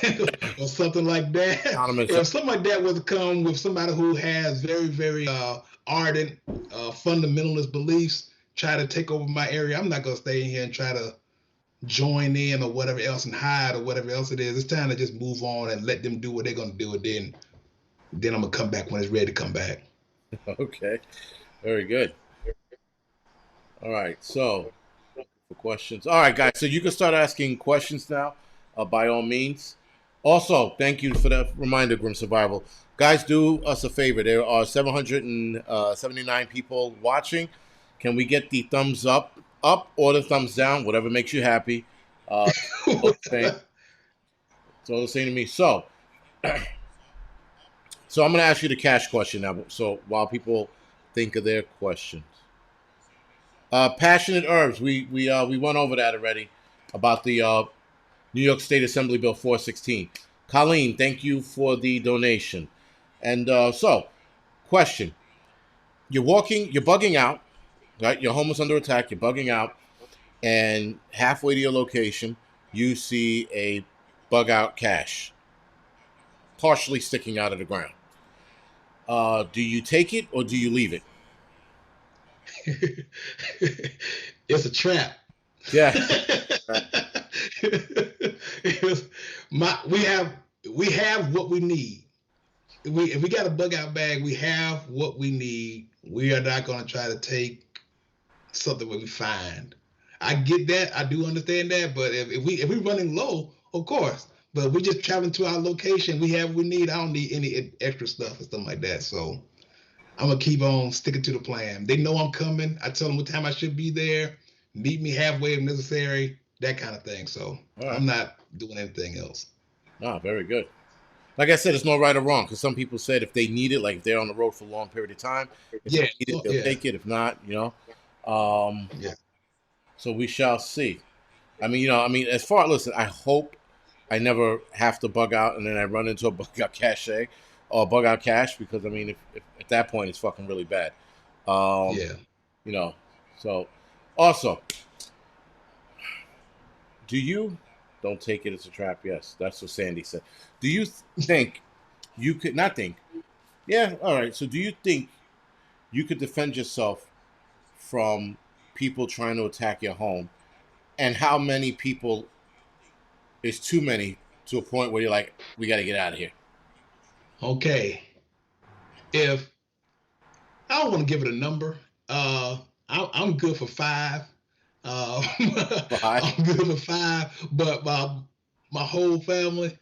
or something like that. Autonomous. If something like that was to come with somebody who has very, very ardent fundamentalist beliefs, try to take over my area, I'm not going to stay in here and try to join in or whatever else and hide or whatever else it is. It's time to just move on and let them do what they're going to do. And then I'm going to come back when it's ready to come back. Okay. Very good. All right. So, for questions. All right, guys. So you can start asking questions now, by all means. Also, thank you for that reminder, Grim Survival. Guys, do us a favor. There are 779 people watching. Can we get the thumbs up or the thumbs down, whatever makes you happy? It's all the same. It's all the same to me. So I'm going to ask you the cash question now. So while people think of their questions, passionate herbs. We went over that already about the New York State Assembly Bill 416. Colleen, thank you for the donation. And question: you're bugging out, right? Your home is under attack. You're bugging out, and halfway to your location, you see a bug out cache partially sticking out of the ground. Do you take it or do you leave it? It's a trap. Yeah. We have what we need. If we got a bug out bag, we have what we need. We are not going to try to take something where we find. I get that. I do understand that. But if we're running low, of course. But if we just traveling to our location, we have what we need. I don't need any extra stuff and stuff like that. So I'm gonna keep on sticking to the plan. They know I'm coming. I tell them what time I should be there. Meet me halfway if necessary. That kind of thing. So All right. I'm not doing anything else. Ah, very good. Like I said, it's no right or wrong because some people said if they need it, like if they're on the road for a long period of time, if they Yeah. need it, they'll Yeah. take it. If not, Um, Yeah. so we shall see. As far listen, I hope I never have to bug out and then I run into a bug out cache or bug out cache because if at that point it's fucking really bad. Um, Yeah. you know. So also, do you don't take it as a trap? Yes, that's what Sandy said. Do you think you could not think? Yeah, all right. So do you think you could defend yourself from people trying to attack your home? And how many people is too many to a point where you're like, we got to get out of here? Okay. If I don't want to give it a number, I'm good for five. Uh, Five? I'm good for five. But my whole family,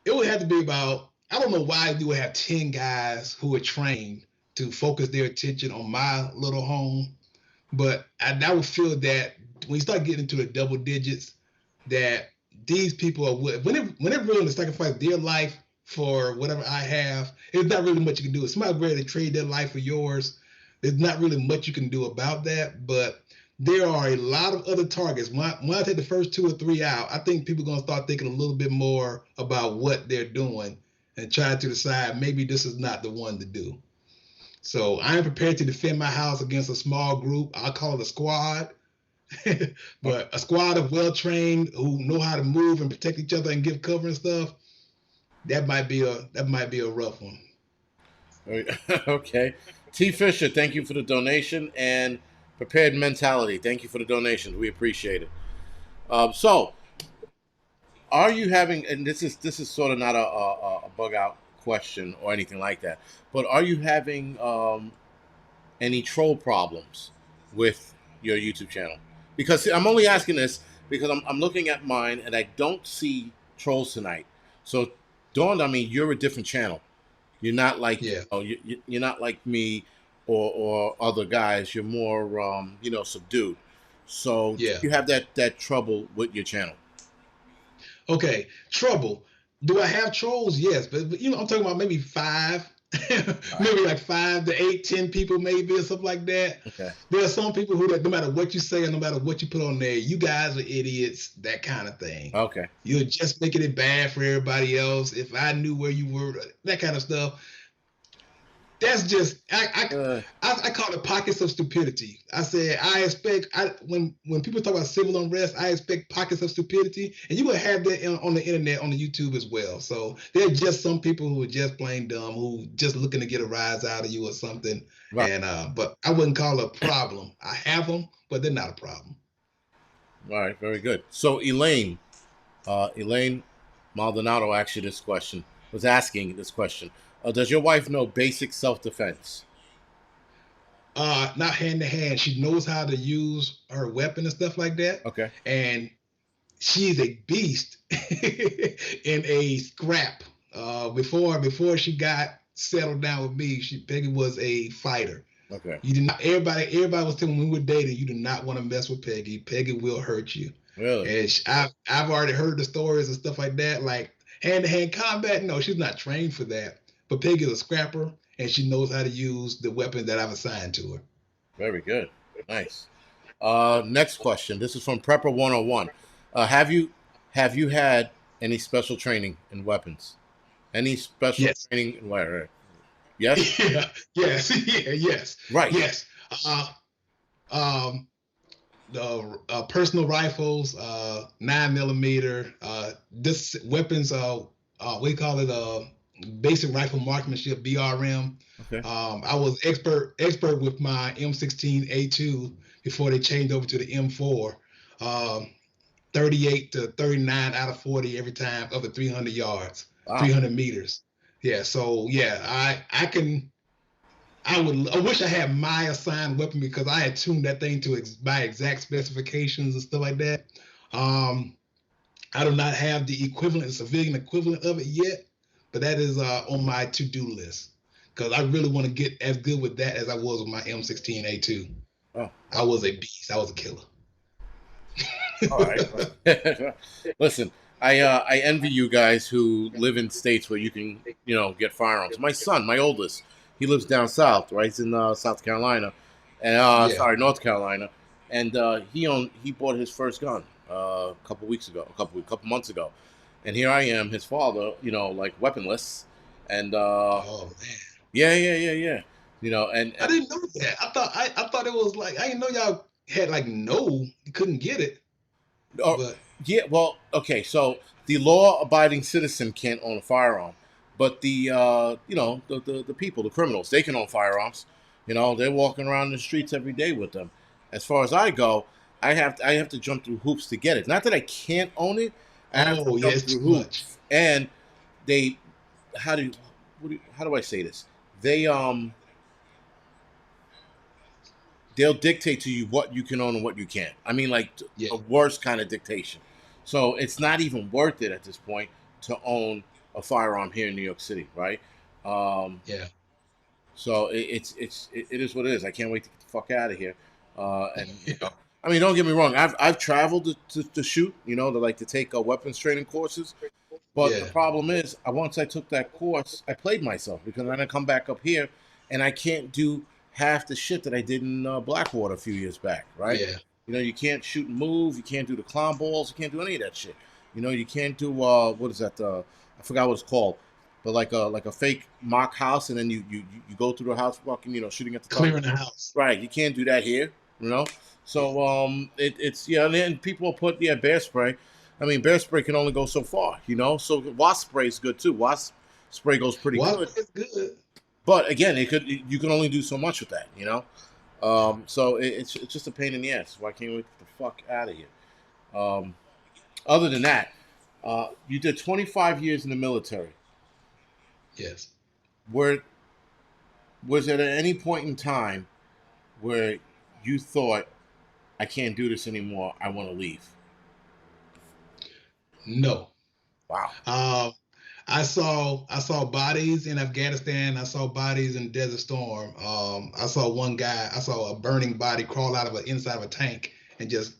it would have to be about. I don't know why you would have 10 guys who are trained to focus their attention on my little home. But I would feel that when you start getting into the double digits, that these people are when they're willing to sacrifice their life for whatever I have, there's not really much you can do. If somebody's ready to trade their life for yours, there's not really much you can do about that. But there are a lot of other targets. When I take the first two or three out, I think people are going to start thinking a little bit more about what they're doing and trying to decide maybe this is not the one to do. So I am prepared to defend my house against a small group. I'll call it a squad, but a squad of well-trained who know how to move and protect each other and give cover and stuff. That might be a rough one. Okay. T. Fisher, thank you for the donation and prepared mentality. Thank you for the donations. We appreciate it. So, are you having? And this is sort of not a bug out question or anything like that, but are you having any troll problems with your YouTube channel? Because I'm only asking this because I'm looking at mine and I don't see trolls tonight. So, dawned on me you're a different channel. You're not like Yeah, you're not like me or other guys. You're more subdued. So do yeah. you have that trouble with your channel? Okay, trouble. Do I have trolls? Yes, but I'm talking about maybe five, All right. maybe like 5 to 8, 10 people, maybe or something like that. Okay. There are some people who, no matter what you say and no matter what you put on there, you guys are idiots. That kind of thing. Okay. You're just making it bad for everybody else. If I knew where you were, that kind of stuff. That's just Uh, I call it pockets of stupidity. I said I expect when people talk about civil unrest, I expect pockets of stupidity, and you will have that on the internet on the YouTube as well. So there are just some people who are just plain dumb, who just looking to get a rise out of you or something. right. And but I wouldn't call it a problem. I have them, but they're not a problem. All right. Very good. So Elaine Maldonado asked you this question. Was asking this question. Does your wife know basic self defense? Not hand to hand. She knows how to use her weapon and stuff like that, Okay. and she's a beast in a scrap. Before she got settled down with me, Peggy was a fighter. Okay. You did not. Everybody was telling me when we were dating, you do not want to mess with Peggy. Peggy will hurt you. Really? And I've already heard the stories and stuff like that, like hand-to-hand combat. No, she's not trained for that. But Peggy's a scrapper, and she knows how to use the weapons that I've assigned to her. Very good. Nice. Next question. This is from Prepper 101. Have you had any special training in weapons? Any special Yes. training in where? Yes. Yeah. Yes. Yeah. Yes. Right. Yes. Um, the personal rifles, 9mm, this weapons, we call it basic rifle marksmanship, BRM. Okay. I was expert with my M16A2 before they changed over to the M4. 38 to 39 out of 40 every time, up to 300 yards, Wow. 300 meters. Yeah, so yeah, I wish I had my assigned weapon because I had tuned that thing to my exact specifications and stuff like that. I do not have the equivalent, civilian equivalent of it yet, but that is on my to-do list because I really want to get as good with that as I was with my M16A2. Oh. I was a beast. I was a killer. All right. Listen, I envy you guys who live in states where you can, get firearms. My son, my oldest, he lives down south, right? He's in South Carolina, and North Carolina, and he bought his first gun a couple months ago, and here I am, his father, like weaponless, and Oh man. yeah. And I didn't know that. I thought it was like I didn't know y'all had like you couldn't get it. But yeah, well, okay, so the law-abiding citizen can't own a firearm, but the the people, the criminals, they can own firearms. They're walking around the streets every day with them. As far as I go, I have to jump through hoops to get it. Not that I can't own it. I have to jump through hoops. Much. And they, how do I say this? They'll dictate to you what you can own and what you can't. I mean, like a worst kind of dictation. So it's not even worth it at this point to own a firearm here in New York City, right? Yeah. So it is what it is. I can't wait to get the fuck out of here. And I mean, don't get me wrong. I've traveled to shoot. To take weapons training courses. But the problem is, once I took that course, I played myself because then I come back up here and I can't do half the shit that I did in Blackwater a few years back, right? Yeah. You can't shoot and move. You can't do the clown balls. You can't do any of that shit. You can't do what is that? I forgot what it's called, but like a fake mock house, and then you go through the house, walking, shooting at the top. Clearing the house. Right. You can't do that here. So it's and then people will put bear spray. I mean, bear spray can only go so far. So wasp spray is good too. Wasp spray goes pretty good. Wasp is good. But again, you can only do so much with that, So it's just a pain in the ass. Why can't we get the fuck out of here? Other than that, you did 25 years in the military. Yes. Was it at any point in time where you thought, I can't do this anymore, I want to leave? No. Wow. I saw bodies in Afghanistan. I saw bodies in Desert Storm. I saw a burning body crawl out of inside of a tank and just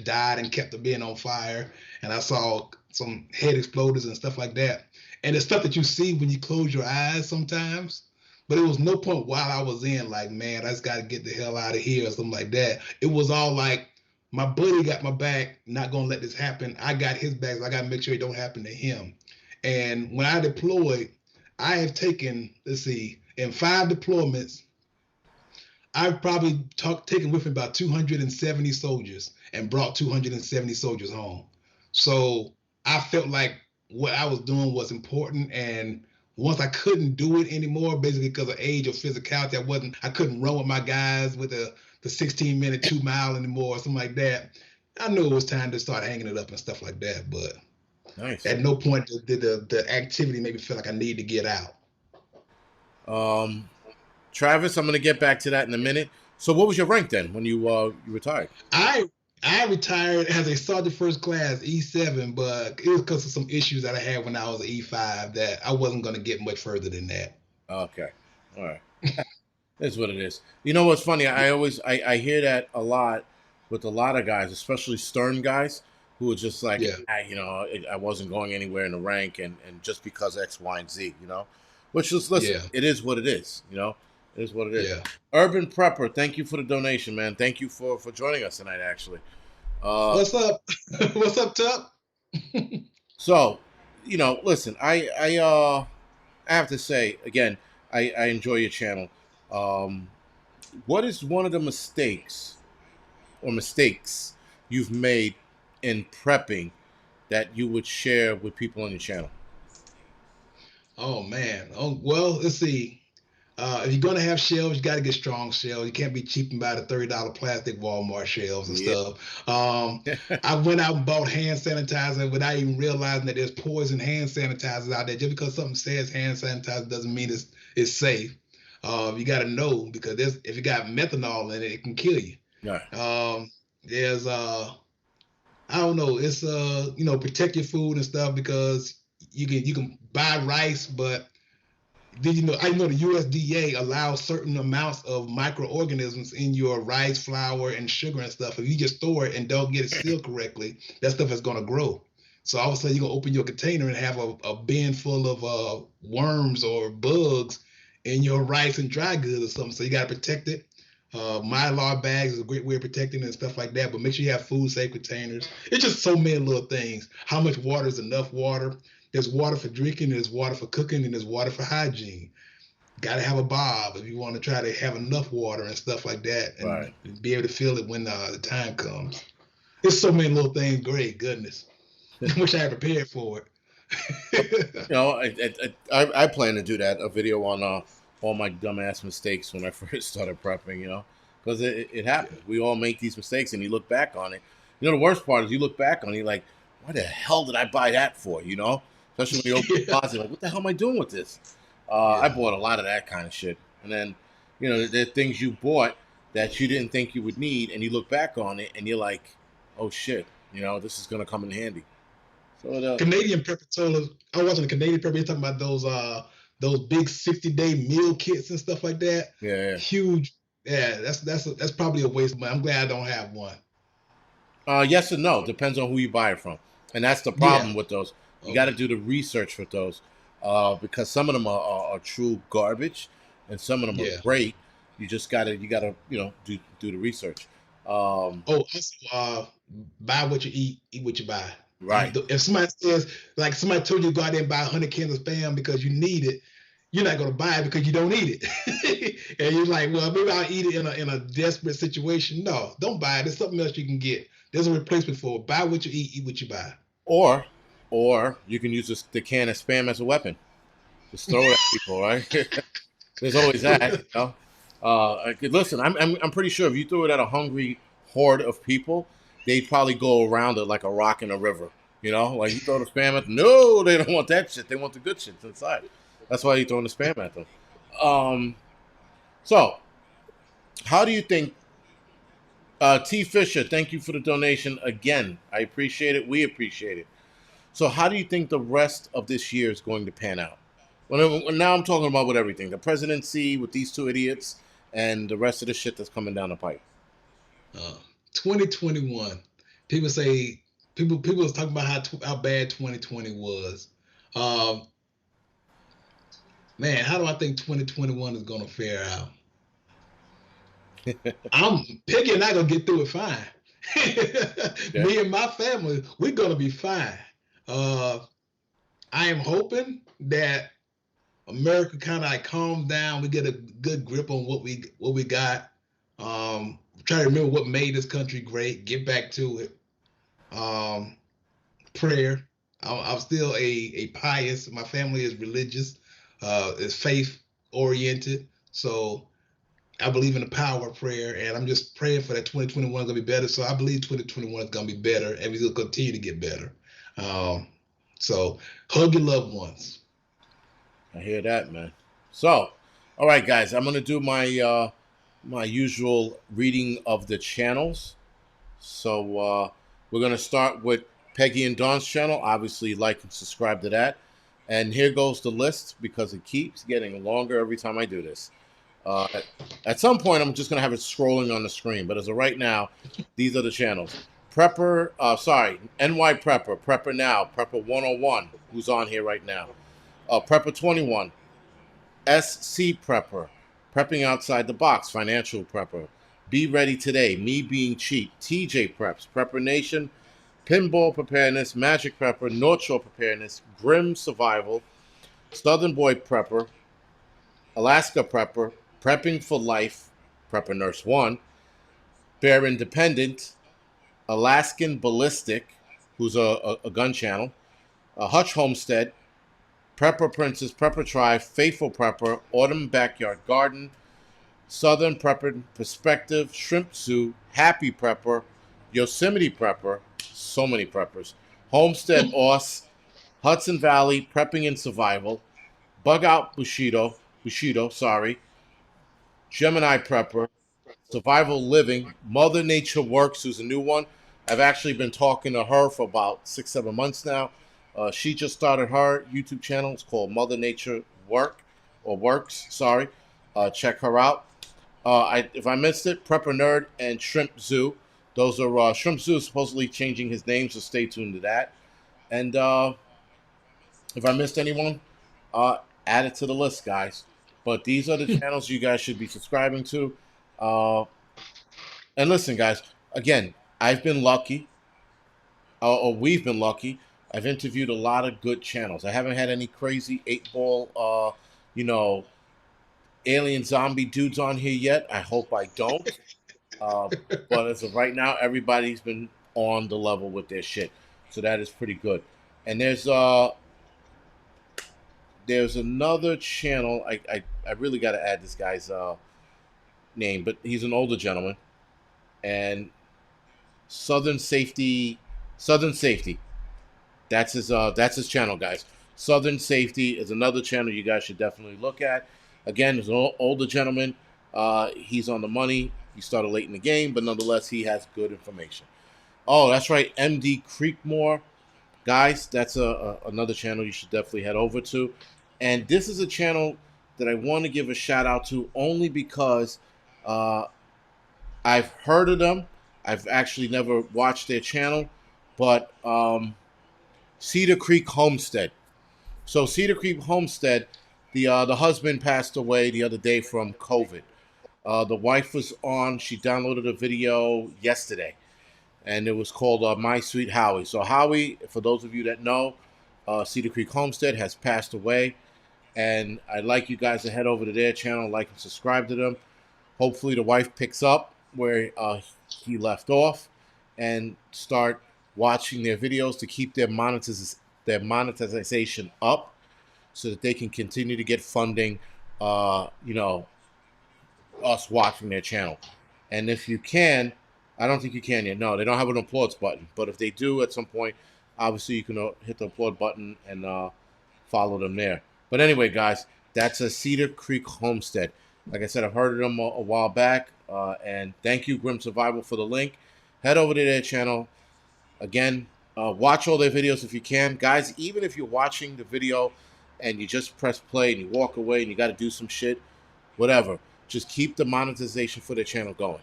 died and kept being on fire. And I saw some head exploders and stuff like that. And it's stuff that you see when you close your eyes sometimes. But it was no point while I was in like, man, I just got to get the hell out of here or something like that. It was all like, my buddy got my back, not gonna let this happen. I got his back, so I gotta make sure it don't happen to him. And when I deployed, I have taken, in 5 deployments, I've probably taken with me about 270 soldiers and brought 270 soldiers home. So I felt like what I was doing was important. And once I couldn't do it anymore, basically because of age or physicality, I couldn't run with my guys with the 16-minute 2 mile anymore or something like that. I knew it was time to start hanging it up and stuff like that. But nice. At no point did the activity make me feel like I need to get out. Travis, I'm going to get back to that in a minute. So what was your rank then when you retired? I I retired as a sergeant first class E7, but it was because of some issues that I had when I was E5 that I wasn't going to get much further than that. Okay, all right. That's what it is. You know what's funny? I hear that a lot with a lot of guys, especially stern guys, who are just like, Yeah, I wasn't going anywhere in the rank, and just because X, Y, and Z, which is, listen, yeah, it is what it is. It is what it is. yeah. Urban Prepper, thank you for the donation, man. Thank you for joining us tonight. Actually, uh, What's up? What's up, Tuck? so listen, I have to say again, I enjoy your channel. Um, what is one of the mistakes you've made in prepping that you would share with people on your channel? Oh man. Oh well. Let's see. If you're gonna have shelves, you got to get strong shelves. You can't be cheap and buy the $30 plastic Walmart shelves and Yeah. stuff. I went out and bought hand sanitizer without even realizing that there's poison hand sanitizers out there. Just because something says hand sanitizer doesn't mean it's safe. You got to know because if you got methanol in it, it can kill you. Yeah. There's I don't know. It's protect your food and stuff because you can buy rice, but did you know? I know the USDA allows certain amounts of microorganisms in your rice, flour, and sugar and stuff. If you just store it and don't get it sealed correctly, that stuff is going to grow. So all of a sudden, you're going to open your container and have a bin full of worms or bugs in your rice and dry goods or something. So you got to protect it. Mylar bags is a great way of protecting it and stuff like that. But make sure you have food safe containers. It's just so many little things. How much water is enough water? There's water for drinking, there's water for cooking, and there's water for hygiene. Got to have a bob if you want to try to have enough water and stuff like that, and Right. be able to feel it when the time comes. There's so many little things. Great goodness, I wish I had prepared for it. I plan to do that, a video on all my dumbass mistakes when I first started prepping. Because it Yeah, happens. We all make these mistakes, and you look back on it. The worst part is you look back on it, you're like, why the hell did I buy that for? Especially when you open the yeah, closet, like, what the hell am I doing with this? I yeah. bought a lot of that kind of shit, and then there are things you bought that you didn't think you would need, and you look back on it, and you're like, oh shit, this is gonna come in handy. So Canadian pepper told us. I was watching the Canadian pepper. He's talking about those big 60-day meal kits and stuff like that. yeah. Huge. Yeah, that's probably a waste of money. I'm glad I don't have one. Yes and no. Depends on who you buy it from, and that's the Yeah. problem with those. You got to Okay. do the research with those, because some of them are true garbage, and some of them are Yeah. great. You gotta do the research. Oh, also, buy what you eat what you buy. Right. If somebody says, like somebody told you to go out there and buy 100 cans of spam because you need it, you're not going to buy it because you don't need it. And you're like, well, maybe I'll eat it in a desperate situation. No, don't buy it. There's something else you can get. There's a replacement for it. Buy what you eat what you buy. Or you can use the can of spam as a weapon. Just throw it at people. Right. There's always that. Listen, I'm pretty sure if you threw it at a hungry horde of people, they'd probably go around it like a rock in a river. Like you throw the spam at them. No, they don't want that shit. They want the good shit inside. That's why you're throwing the spam at them. Um, so, how do you think, T. Fisher, thank you for the donation again. I appreciate it. We appreciate it. So, how do you think the rest of this year is going to pan out? Well, now I'm talking about with everything, the presidency with these two idiots, and the rest of the shit that's coming down the pipe. Uh, 2021. People say people was talking about how bad 2020 was. Um, Man, how do I think 2021 is going to fare out? I'm Peggy and I gonna get through it fine. Okay. Me and my family, we're gonna be fine. Uh, I am hoping that America kind of like calms down. We get a good grip on what we got. Try to remember what made this country great. Get back to it. Um, Prayer. I'm still a pious. My family is religious. Is faith oriented. So I believe in the power of prayer, and I'm just praying for that 2021 is gonna be better. So I believe 2021 is gonna be better, and we're gonna continue to get better. Um, so hug your loved ones. I hear that, man. So, all right, guys, I'm gonna do my usual reading of the channels. So we're gonna start with Peggy and Don's channel. Obviously, like and subscribe to that. And here goes the list because it keeps getting longer every time I do this. Uh, at some point, I'm just gonna have it scrolling on the screen. But as of right now, these are the channels. Prepper, NY Prepper, Prepper Now, Prepper 101, who's on here right now. Prepper 21, SC Prepper, Prepping Outside the Box, Financial Prepper. Be Ready Today, Me Being Cheap, TJ Preps, Prepper Nation, Pinball Preparedness, Magic Prepper, North Shore Preparedness, Grim Survival, Southern Boy Prepper, Alaska Prepper, Prepping for Life, Prepper Nurse 1, Bear Independent, Alaskan Ballistic, who's a gun channel, Hutch Homestead, Prepper Princess, Prepper Tribe, Faithful Prepper, Autumn Backyard Garden, Southern Prepper Perspective, Shrimp Zoo, Happy Prepper, Yosemite Prepper, so many preppers, Homestead Oss, Hudson Valley Prepping and Survival, Bug Out Bushido, Gemini Prepper, Survival Living, Mother Nature Works, who's a new one. I've actually been talking to her for about 6, 7 months now. She just started her YouTube channel. It's called Mother Nature Works. Sorry, check her out. If I missed it, Prepper Nerd and Shrimp Zoo. Those are Shrimp Zoo is supposedly changing his name, so stay tuned to that. And if I missed anyone, add it to the list, guys. But these are the channels you guys should be subscribing to. Uh, and listen, guys, again, I've been lucky, or we've been lucky. I've interviewed a lot of good channels. I haven't had any crazy eight ball, you know, alien zombie dudes on here yet. I hope I don't. Uh, but as of right now, everybody's been on the level with their shit, so that is pretty good. And there's another channel. I really got to add this guy's name, but he's an older gentleman, and Southern Safety, Southern Safety. That's his channel, guys. Southern Safety is another channel you guys should definitely look at. Again, he's an older gentleman. He's on the money. He started late in the game, but nonetheless, he has good information. Oh, that's right, MD Creekmore, guys. That's another channel you should definitely head over to. And this is a channel that I want to give a shout out to only because uh, I've heard of them. I've actually never watched their channel, but Cedar Creek Homestead. So Cedar Creek Homestead, the husband passed away the other day from COVID. The wife was on. She downloaded a video yesterday, and it was called "My Sweet Howie." So Howie, for those of you that know, Cedar Creek Homestead has passed away, and I'd like you guys to head over to their channel, like and subscribe to them. Hopefully, the wife picks up where he left off, and start watching their videos to keep their monetization up, so that they can continue to get funding. You know, us watching their channel. And if you can, I don't think you can yet. No, they don't have an applause button. But if they do at some point, obviously you can hit the applaud button and follow them there. But anyway, guys, that's a Cedar Creek Homestead. Like I said, I've heard of them a while back. And thank you, Grim Survival, for the link. Head over to their channel. Again, watch all their videos if you can. Guys, even if you're watching the video and you just press play and you walk away and you got to do some shit, whatever. Just keep the monetization for the channel going.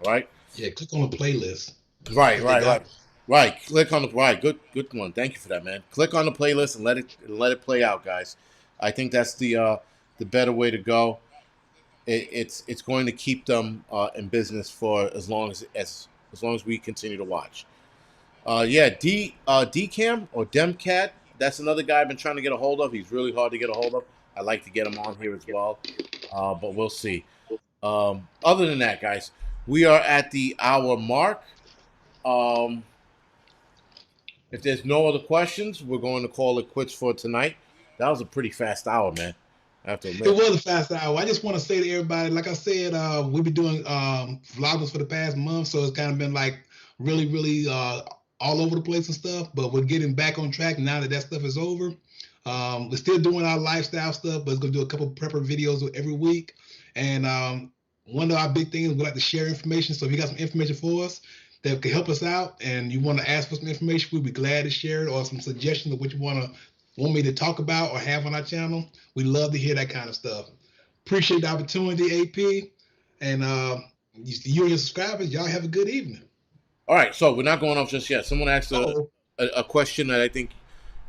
All right. Yeah, click on the playlist Right. because they Right. got Right. Right. Click on the right. Good one. Thank you for that, man. Click on the playlist and let it play out, guys. I think that's the better way to go. It's going to keep them in business for as long as we continue to watch. Yeah, Dcam or Demcat. That's another guy I've been trying to get a hold of. He's really hard to get a hold of. I'd like to get him on here as well, but we'll see. Other than that, guys, we are at the hour mark. Um, if there's no other questions, we're going to call it quits for tonight. That was a pretty fast hour, man. I have to it admit. was a fast hour. I just want to say to everybody, like I said, we've been doing vloggers for the past month, so it's kind of been like really all over the place and stuff. But we're getting back on track now that stuff is over. We're still doing our lifestyle stuff, but it's gonna do a couple prepper videos every week. And one of our big things we like to share information. So if you got some information for us, that can help us out, and you want to ask for some information, we'd be glad to share it, or some suggestions of what you want me to talk about or have on our channel. We love to hear that kind of stuff. Appreciate the opportunity, AP, and you and your subscribers, y'all have a good evening. All right, so we're not going off just yet. Someone asked a question that I think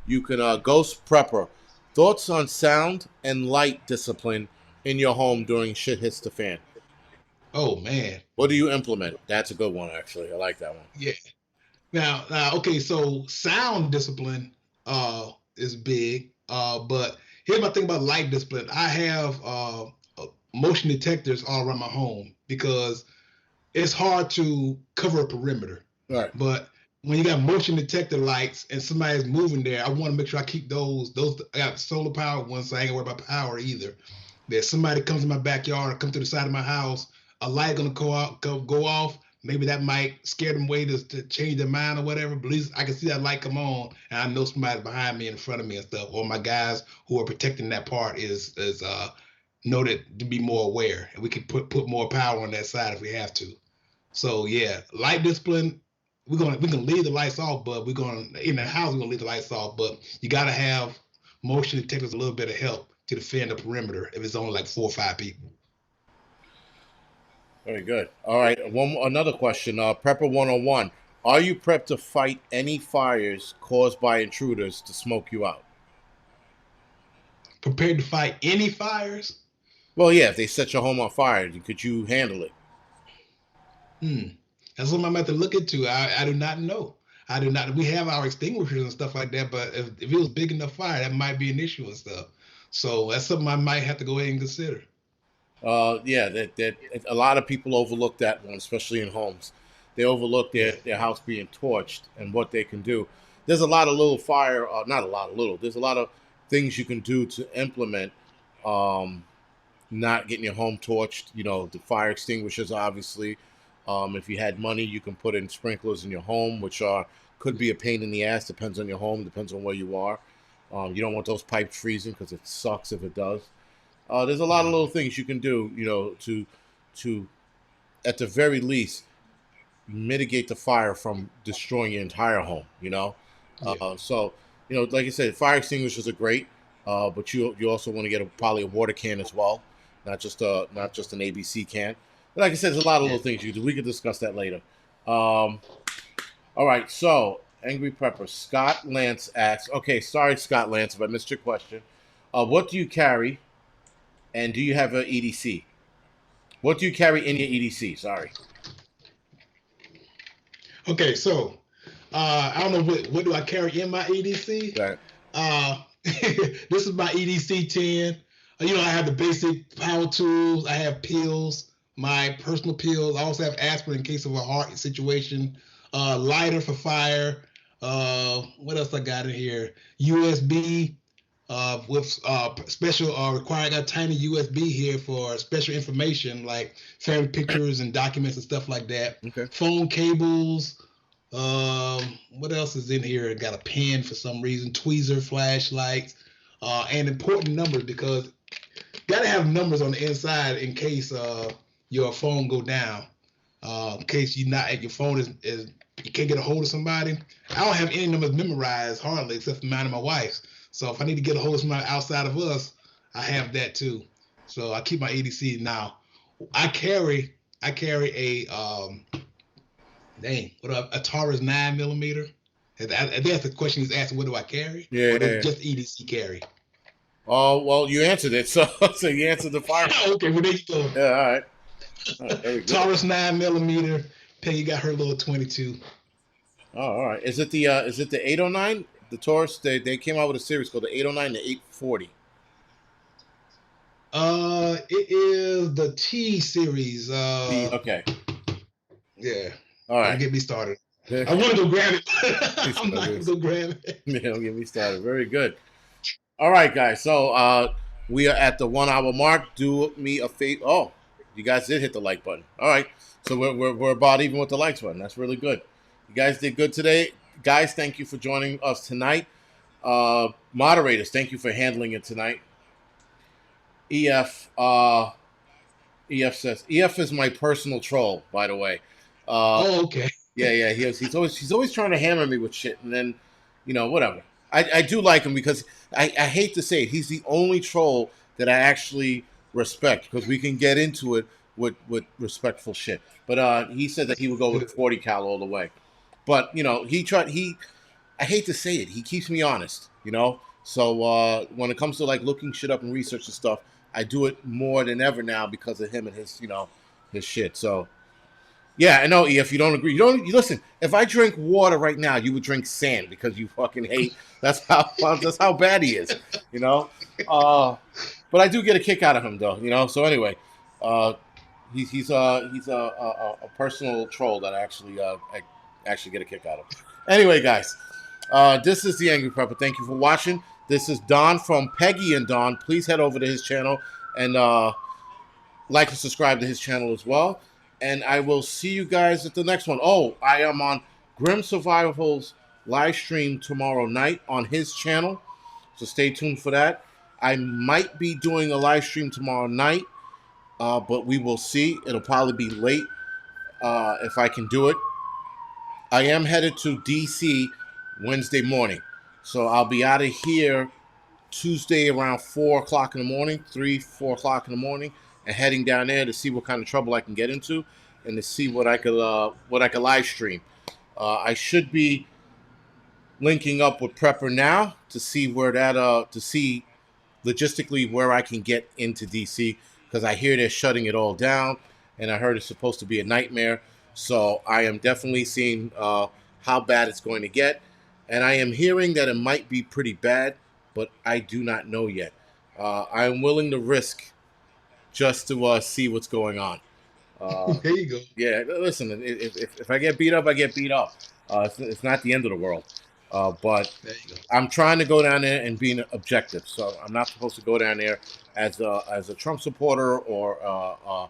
you can Ghost Prepper. Thoughts on sound and light discipline in your home during shit hits the fan? Oh man. What do you implement? That's a good one, actually. I like that one. Yeah. Now, okay, so sound discipline is big, but here's my thing about light discipline. I have motion detectors all around my home because it's hard to cover a perimeter. All right. But when you got motion detector lights and somebody's moving there, I want to make sure I keep those. I got solar power ones, so I ain't gonna worry about power either. That somebody comes in my backyard or come to the side of my house, a light gonna go off. Maybe that might scare them away to change their mind or whatever. But at least I can see that light come on, and I know somebody's behind me, in front of me, and stuff. Or my guys who are protecting that part is noted to be more aware, and we can put more power on that side if we have to. So yeah, light discipline. We're gonna leave the lights off, but we're gonna in the house we're gonna leave the lights off. But you gotta have motion detectors, a little bit of help to defend the perimeter if it's only like 4 or 5 people. Very good. All right. Another question. Prepper 101. Are you prepped to fight any fires caused by intruders to smoke you out? Prepared to fight any fires? Well, yeah. If they set your home on fire, could you handle it? That's something I'm about to look into. I do not know. I do not. We have our extinguishers and stuff like that, but if it was big enough fire, that might be an issue and stuff. So that's something I might have to go ahead and consider. Yeah, that a lot of people overlook that one, especially in homes. They overlook their house being torched and what they can do. There's a lot of little fire, not a lot of little. There's a lot of things you can do to implement not getting your home torched. You know, the fire extinguishers, obviously. If you had money, you can put in sprinklers in your home, which could be a pain in the ass. Depends on your home. Depends on where you are. You don't want those pipes freezing because it sucks if it does. There's a lot of little things you can do, you know, to at the very least mitigate the fire from destroying your entire home. You know, so you know, like I said, fire extinguishers are great, but you also want to get probably a water can as well, not just an ABC can. But like I said, there's a lot of little things you can do. We could discuss that later. All right, so Angryprepper Scott Lance asks. Okay, sorry, Scott Lance, if I missed your question. What do you carry? And do you have an EDC? What do you carry in your EDC? Sorry. Okay, so I don't know what do I carry in my EDC. Right. This is my EDC 10. You know, I have the basic power tools. I have pills, my personal pills. I also have aspirin in case of a heart situation. Lighter for fire. What else I got in here? USB. With special requiring, I got a tiny USB here for special information like family pictures and documents and stuff like that. Okay. Phone cables. What else is in here? Got a pen for some reason. Tweezer flashlights. And important numbers because you gotta have numbers on the inside in case your phone go down. In case your phone is you can't get a hold of somebody. I don't have any numbers memorized hardly except for mine and my wife's. So if I need to get a hold of somebody outside of us, I have that too. So I keep my EDC now. I carry a a Taurus 9mm. And that's the question he's asking. What do I carry? Yeah. Just EDC carry. Oh well, you answered it. So you answered the fire. Okay, well there you go. Yeah, all right. Very good. Taurus 9mm. Peggy got her little 22. Oh, all right. Is it the 809? The Taurus, they came out with a series called the 809 to 840. It is the T series. Okay. Yeah. All right. Don't get me started. I want to go grab it. I'm not going to go grab it. Yeah, don't get me started. Very good. All right, guys. So we are at the 1 hour mark. Do me a favor. Oh, you guys did hit the like button. All right. So we're about even with the likes button. That's really good. You guys did good today. Guys, thank you for joining us tonight. Moderators, thank you for handling it tonight. EF says, EF is my personal troll, by the way. Okay. Yeah, yeah. He's always trying to hammer me with shit, and then, whatever. I do like him because I hate to say it, he's the only troll that I actually respect because we can get into it with respectful shit. But he said that he would go with 40 cal all the way. But he I hate to say it, he keeps me honest. So when it comes to like looking shit up and research and stuff, I do it more than ever now because of him and his shit. So yeah, I know. If you don't agree, you listen. If I drink water right now, you would drink sand because you fucking hate. That's how bad he is. You know. But I do get a kick out of him though. So anyway, uh, he's a personal troll that I actually get a kick out of. Anyway, guys, this is the Angry Prepper. Thank you for watching. This is Don from Peggy and Don. Please head over to his channel and like and subscribe to his channel as well. And I will see you guys at the next one. Oh, I am on Grim Survival's live stream tomorrow night on his channel. So stay tuned for that. I might be doing a live stream tomorrow night, but we will see. It'll probably be late if I can do it. I am headed to DC Wednesday morning. So I'll be out of here Tuesday around 4 o'clock in the morning, 3, 4 o'clock in the morning, and heading down there to see what kind of trouble I can get into and to see what I could live stream. I should be linking up with Prepper now to see to see logistically where I can get into DC because I hear they're shutting it all down, and I heard it's supposed to be a nightmare. So I am definitely seeing how bad it's going to get, and I am hearing that it might be pretty bad, but I do not know yet. I am willing to risk just to see what's going on. There you go. Yeah, listen, if I get beat up, I get beat up. It's not the end of the world. But There you go. I'm trying to go down there and be objective. So I'm not supposed to go down there as a Trump supporter or a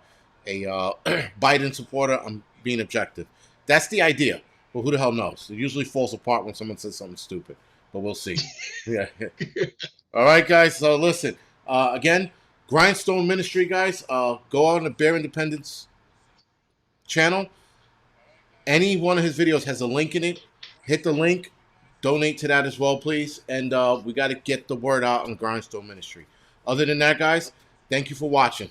Biden supporter. I'm being objective. That's the idea. But who the hell knows? It usually falls apart when someone says something stupid. But we'll see. Yeah. All right, guys. So listen. Again, Grindstone Ministry, guys. Go on the Bear Independence channel. Any one of his videos has a link in it. Hit the link. Donate to that as well, please. And we got to get the word out on Grindstone Ministry. Other than that, guys, thank you for watching.